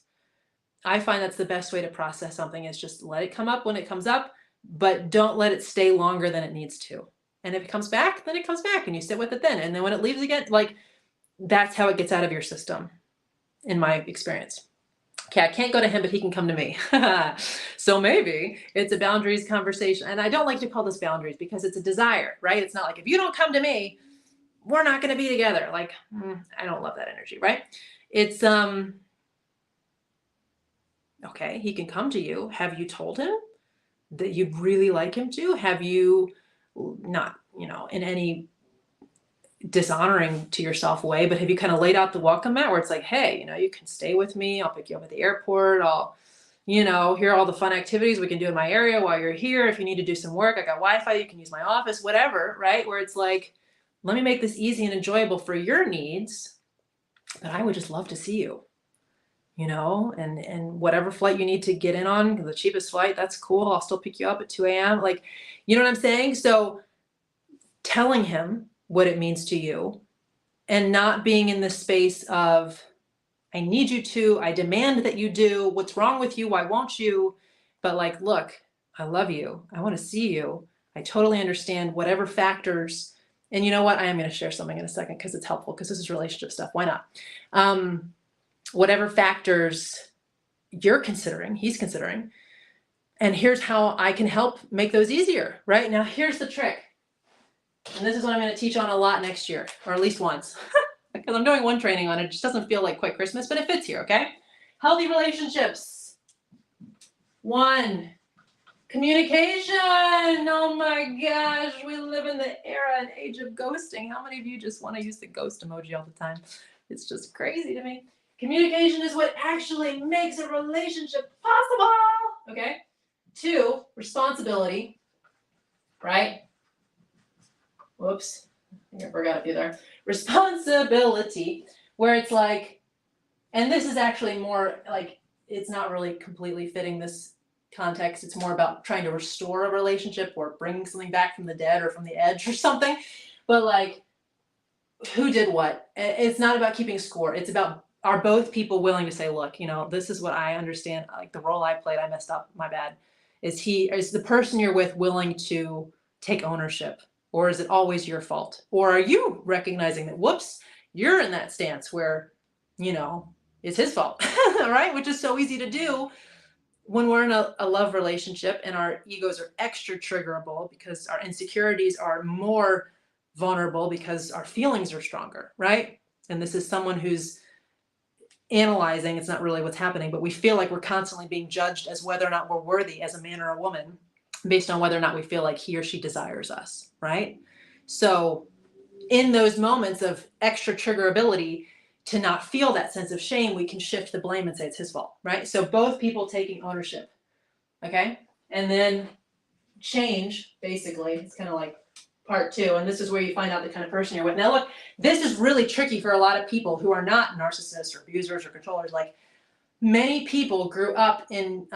I find that's the best way to process something, is just let it come up when it comes up, but don't let it stay longer than it needs to. And if it comes back, then it comes back and you sit with it then. And then when it leaves again, like that's how it gets out of your system, in my experience. Okay, I can't go to him, but he can come to me. So maybe it's a boundaries conversation. And I don't like to call this boundaries because it's a desire, right? It's not like, if you don't come to me, we're not going to be together. Like, I don't love that energy, right? It's, okay, he can come to you. Have you told him that you really like him to? Have you, not, in any dishonoring to yourself way, but have you kind of laid out the welcome mat where it's like, hey, you can stay with me. I'll pick you up at the airport. I'll, here are all the fun activities we can do in my area while you're here. If you need to do some work, I got Wi-Fi, you can use my office, whatever, right? Where it's like, let me make this easy and enjoyable for your needs, but I would just love to see you. And whatever flight you need to get in on, the cheapest flight, that's cool. I'll still pick you up at 2 a.m. Like, you know what I'm saying? So telling him what it means to you and not being in the space of, I need you to, I demand that you do, what's wrong with you? Why won't you? But like, look, I love you. I want to see you. I totally understand whatever factors. And you know what? I am going to share something in a second because it's helpful, because this is relationship stuff. Why not? Whatever factors you're considering, he's considering, and here's how I can help make those easier, right? Now, here's the trick. And this is what I'm going to teach on a lot next year, or at least once, because I'm doing one training on it. It just doesn't feel like quite Christmas, but it fits here, okay? Healthy relationships. 1, communication. Oh my gosh, we live in the era and age of ghosting. How many of you just want to use the ghost emoji all the time? It's just crazy to me. Communication is what actually makes a relationship possible. Okay. 2, responsibility, right? Whoops. I think I forgot a few there. Responsibility, where it's like, and this is actually more like, it's not really completely fitting this context. It's more about trying to restore a relationship or bringing something back from the dead or from the edge or something. But like, who did what? It's not about keeping score. It's about, are both people willing to say, look, this is what I understand. Like the role I played, I messed up, my bad. Is the person you're with willing to take ownership? Or is it always your fault? Or are you recognizing that, whoops, you're in that stance where, it's his fault, right? Which is so easy to do when we're in a love relationship and our egos are extra triggerable because our insecurities are more vulnerable because our feelings are stronger, right? And this is someone who's analyzing, it's not really what's happening, but we feel like we're constantly being judged as whether or not we're worthy as a man or a woman based on whether or not we feel like he or she desires us, right? So in those moments of extra triggerability, to not feel that sense of shame, we can shift the blame and say it's his fault, right? So both people taking ownership, okay? And then change, basically, it's kind of like part 2, and this is where you find out the kind of person you're with. Now look, this is really tricky for a lot of people who are not narcissists or abusers or controllers. Like, many people grew up in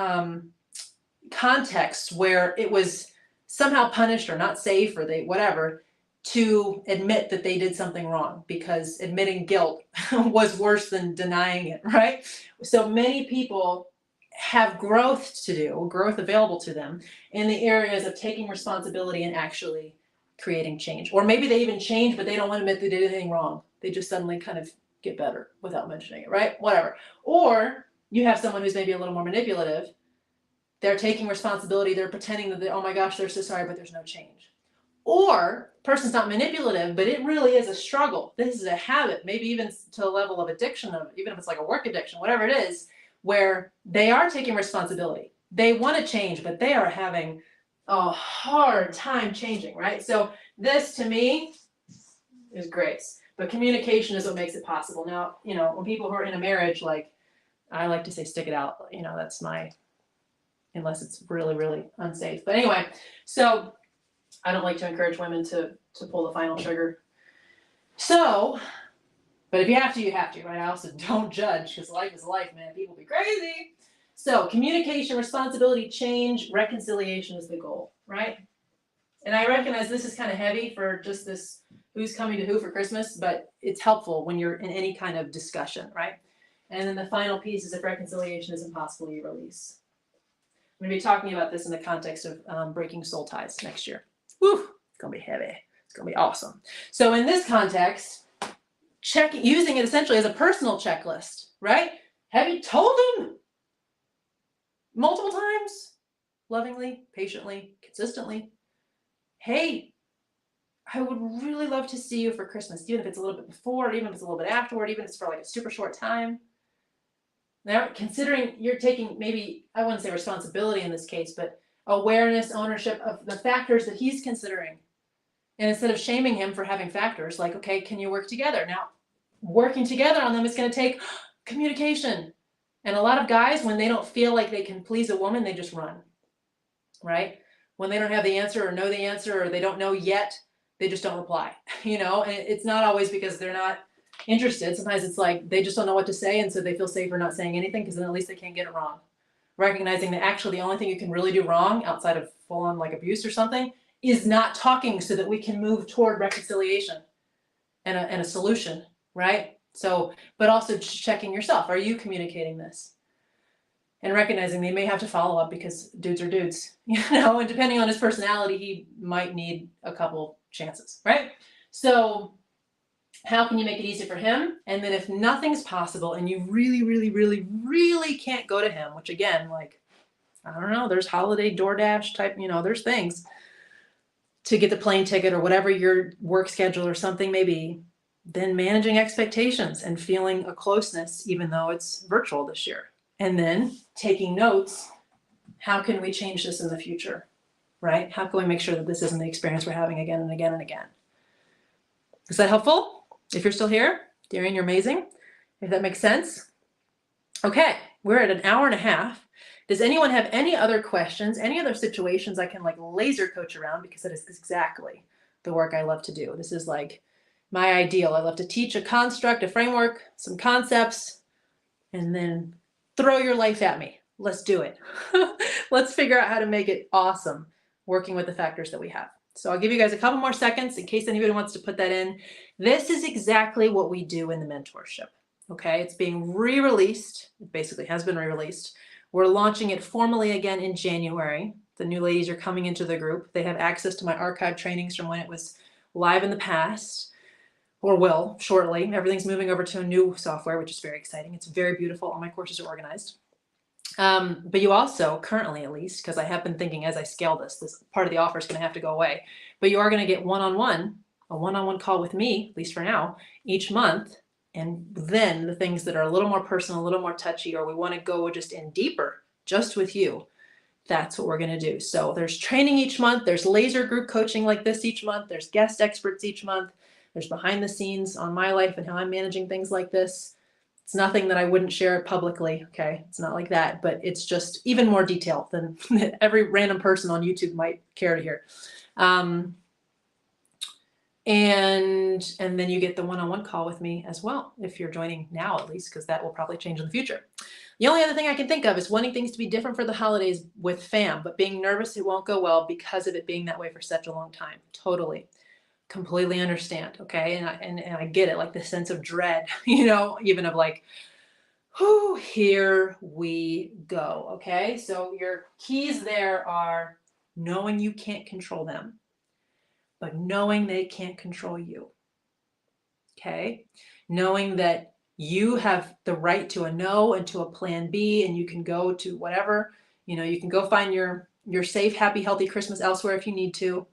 contexts where it was somehow punished or not safe or whatever, to admit that they did something wrong, because admitting guilt was worse than denying it, right? So many people have growth to do, growth available to them in the areas of taking responsibility and actually creating change. Or maybe they even change, but they don't want to admit they did anything wrong. They just suddenly kind of get better without mentioning it, right? Whatever. Or you have someone who's maybe a little more manipulative. They're taking responsibility. They're pretending that, oh my gosh, they're so sorry, but there's no change. Or person's not manipulative, but it really is a struggle. This is a habit, maybe even to a level of addiction, of even if it's like a work addiction, whatever it is, where they are taking responsibility. They want to change, but they are having a hard time changing, right? So this to me is grace, but communication is what makes it possible. Now, when people who are in a marriage, like I like to say, stick it out, that's my, unless it's really, really unsafe. But anyway, so I don't like to encourage women to pull the final trigger. So, but if you have to, you have to, right? I also don't judge, because life is life, man. People be crazy. So communication, responsibility, change, reconciliation is the goal, right? And I recognize this is kind of heavy for just this who's coming to who for Christmas, but it's helpful when you're in any kind of discussion, right? And then the final piece is, if reconciliation is impossible, you release. I'm going to be talking about this in the context of breaking soul ties next year. Woo, it's going to be heavy. It's going to be awesome. So in this context, using it essentially as a personal checklist, right? Have you told him multiple times, lovingly, patiently, consistently, hey, I would really love to see you for Christmas, even if it's a little bit before, even if it's a little bit afterward, even if it's for like a super short time. Now, considering you're taking, maybe, I wouldn't say responsibility in this case, but awareness, ownership of the factors that he's considering. And instead of shaming him for having factors, like, okay, can you work together? Now, working together on them is going to take communication. And a lot of guys, when they don't feel like they can please a woman, they just run, right? When they don't have the answer or know the answer, or they don't know yet, they just don't reply, and it's not always because they're not interested. Sometimes it's like they just don't know what to say, and so they feel safer not saying anything, because then at least they can't get it wrong. Recognizing that actually the only thing you can really do wrong, outside of full-on like abuse or something, is not talking, so that we can move toward reconciliation and a solution, right? So, but also checking yourself. Are you communicating this? And recognizing they may have to follow up, because dudes are dudes, and depending on his personality, he might need a couple chances, right? So how can you make it easy for him? And then if nothing's possible and you really, really, really, really can't go to him, which again, like, I don't know, there's holiday DoorDash type, there's things to get the plane ticket or whatever your work schedule or something may be, then managing expectations and feeling a closeness, even though it's virtual this year. And then taking notes. How can we change this in the future, right? How can we make sure that this isn't the experience we're having again and again and again? Is that helpful? If you're still here, Darian, you're amazing. If that makes sense. Okay, we're at an hour and a half. Does anyone have any other questions, any other situations I can like laser coach around? Because that is exactly the work I love to do. This is like my ideal. I love to teach a construct, a framework, some concepts, and then throw your life at me. Let's do it. Let's figure out how to make it awesome working with the factors that we have. So I'll give you guys a couple more seconds in case anybody wants to put that in. This is exactly what we do in the mentorship. Okay, it's being re-released. It basically has been re-released. We're launching it formally again in January. The new ladies are coming into the group. They have access to my archive trainings from when it was live in the past, or will shortly. Everything's moving over to a new software, which is very exciting. It's very beautiful. All my courses are organized. But you also, currently at least, because I have been thinking as I scale this part of the offer is going to have to go away, but you are going to get a one-on-one call with me, at least for now, each month. And then the things that are a little more personal, a little more touchy, or we want to go just in deeper, just with you, that's what we're going to do. So there's training each month. There's laser group coaching like this each month. There's guest experts each month. There's behind the scenes on my life and how I'm managing things like this. It's nothing that I wouldn't share publicly, okay? It's not like that, but it's just even more detailed than every random person on YouTube might care to hear. And then you get the one-on-one call with me as well, if you're joining now at least, because that will probably change in the future. The only other thing I can think of is wanting things to be different for the holidays with fam, but being nervous it won't go well because of it being that way for such a long time. Totally. Completely understand. Okay. And I get it, like the sense of dread, you know, even of like, whoo, here we go. Okay. So your keys there are knowing you can't control them, but knowing they can't control you. Okay. Knowing that you have the right to a no and to a plan B, and you can go to whatever, you know, you can go find your safe, happy, healthy Christmas elsewhere if you need to.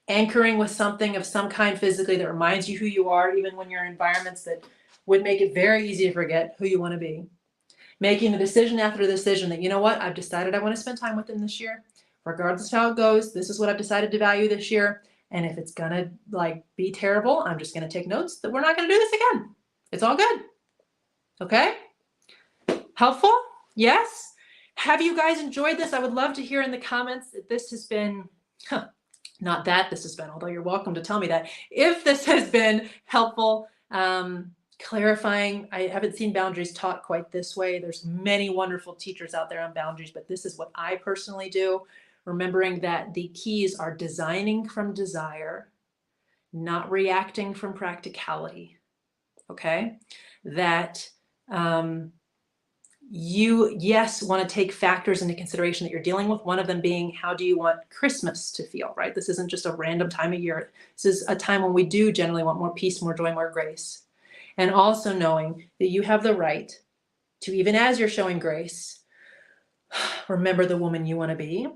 Anchoring with something of some kind physically that reminds you who you are, even when you're in environments that would make it very easy to forget who you want to be. Making the decision after the decision that, you know what, I've decided I want to spend time with them this year. Regardless of how it goes, this is what I've decided to value this year. And if it's gonna like be terrible, I'm just gonna take notes that we're not gonna do this again. It's all good. Okay? Helpful? Yes? Have you guys enjoyed this? I would love to hear in the comments that this has been, not that this has been, although you're welcome to tell me that. If this has been helpful, clarifying, I haven't seen boundaries taught quite this way. There's many wonderful teachers out there on boundaries, but this is what I personally do. Remembering that the keys are designing from desire, not reacting from practicality. Okay? That you, yes, want to take factors into consideration that you're dealing with. One of them being, how do you want Christmas to feel, right? This isn't just a random time of year. This is a time when we do generally want more peace, more joy, more grace. And also knowing that you have the right to, even as you're showing grace, remember the woman you want to be.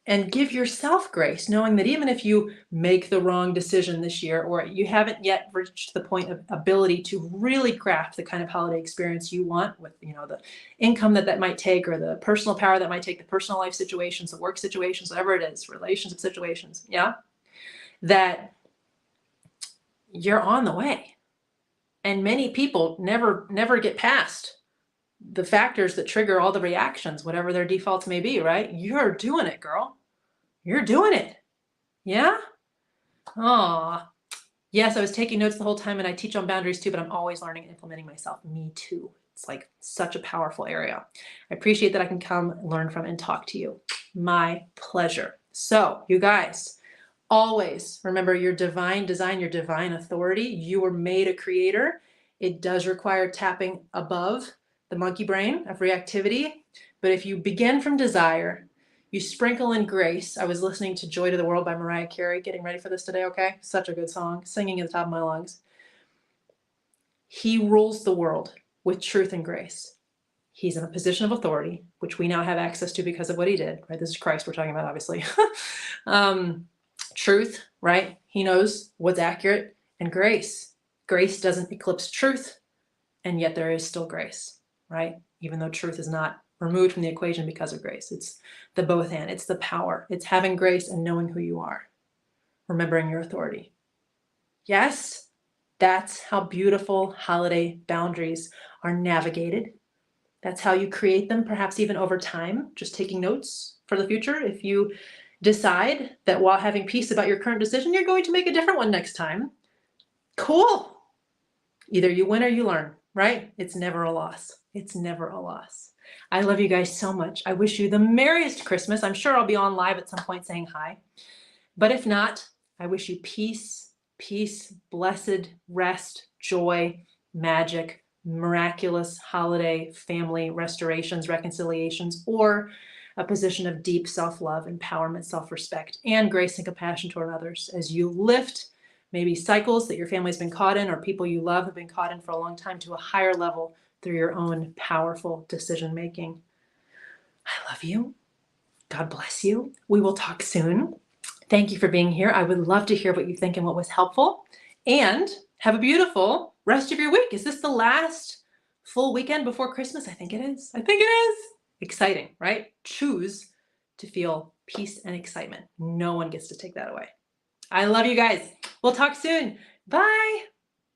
And give yourself grace, knowing that even if you make the wrong decision this year, or you haven't yet reached the point of ability to really craft the kind of holiday experience you want, with, you know, the income that might take, or the personal power that might take, the personal life situations, the work situations, whatever it is, relationship situations, yeah, that you're on the way. And many people never get past the factors that trigger all the reactions, whatever their defaults may be, right? You're doing it, girl. You're doing it. Yeah? Aw. Yes, I was taking notes the whole time, and I teach on boundaries too, but I'm always learning and implementing myself. Me too. It's like such a powerful area. I appreciate that I can come learn from and talk to you. My pleasure. So, you guys, always remember your divine design, your divine authority. You were made a creator. It does require tapping above the monkey brain of reactivity. But if you begin from desire, you sprinkle in grace. I was listening to Joy to the World by Mariah Carey, getting ready for this today, okay? Such a good song, singing at the top of my lungs. He rules the world with truth and grace. He's in a position of authority, which we now have access to because of what he did, right? This is Christ we're talking about, obviously. Truth, right? He knows what's accurate, and grace. Grace doesn't eclipse truth, and yet there is still grace, right? Even though truth is not removed from the equation because of grace. It's the both and. It's the power. It's having grace and knowing who you are. Remembering your authority. Yes, that's how beautiful holiday boundaries are navigated. That's how you create them, perhaps even over time, just taking notes for the future. If you decide that while having peace about your current decision, you're going to make a different one next time, cool. Either you win or you learn, right? It's never a loss. It's never a loss. I love you guys so much. I wish you the merriest Christmas. I'm sure I'll be on live at some point saying hi. But if not, I wish you peace, blessed rest, joy, magic, miraculous holiday family restorations, reconciliations, or a position of deep self-love, empowerment, self-respect, and grace and compassion toward others as you lift maybe cycles that your family's been caught in, or people you love have been caught in for a long time, to a higher level through your own powerful decision making. I love you. God bless you. We will talk soon. Thank you for being here. I would love to hear what you think and what was helpful. And have a beautiful rest of your week. Is this the last full weekend before Christmas? I think it is. I think it is. Exciting, right? Choose to feel peace and excitement. No one gets to take that away. I love you guys. We'll talk soon. Bye.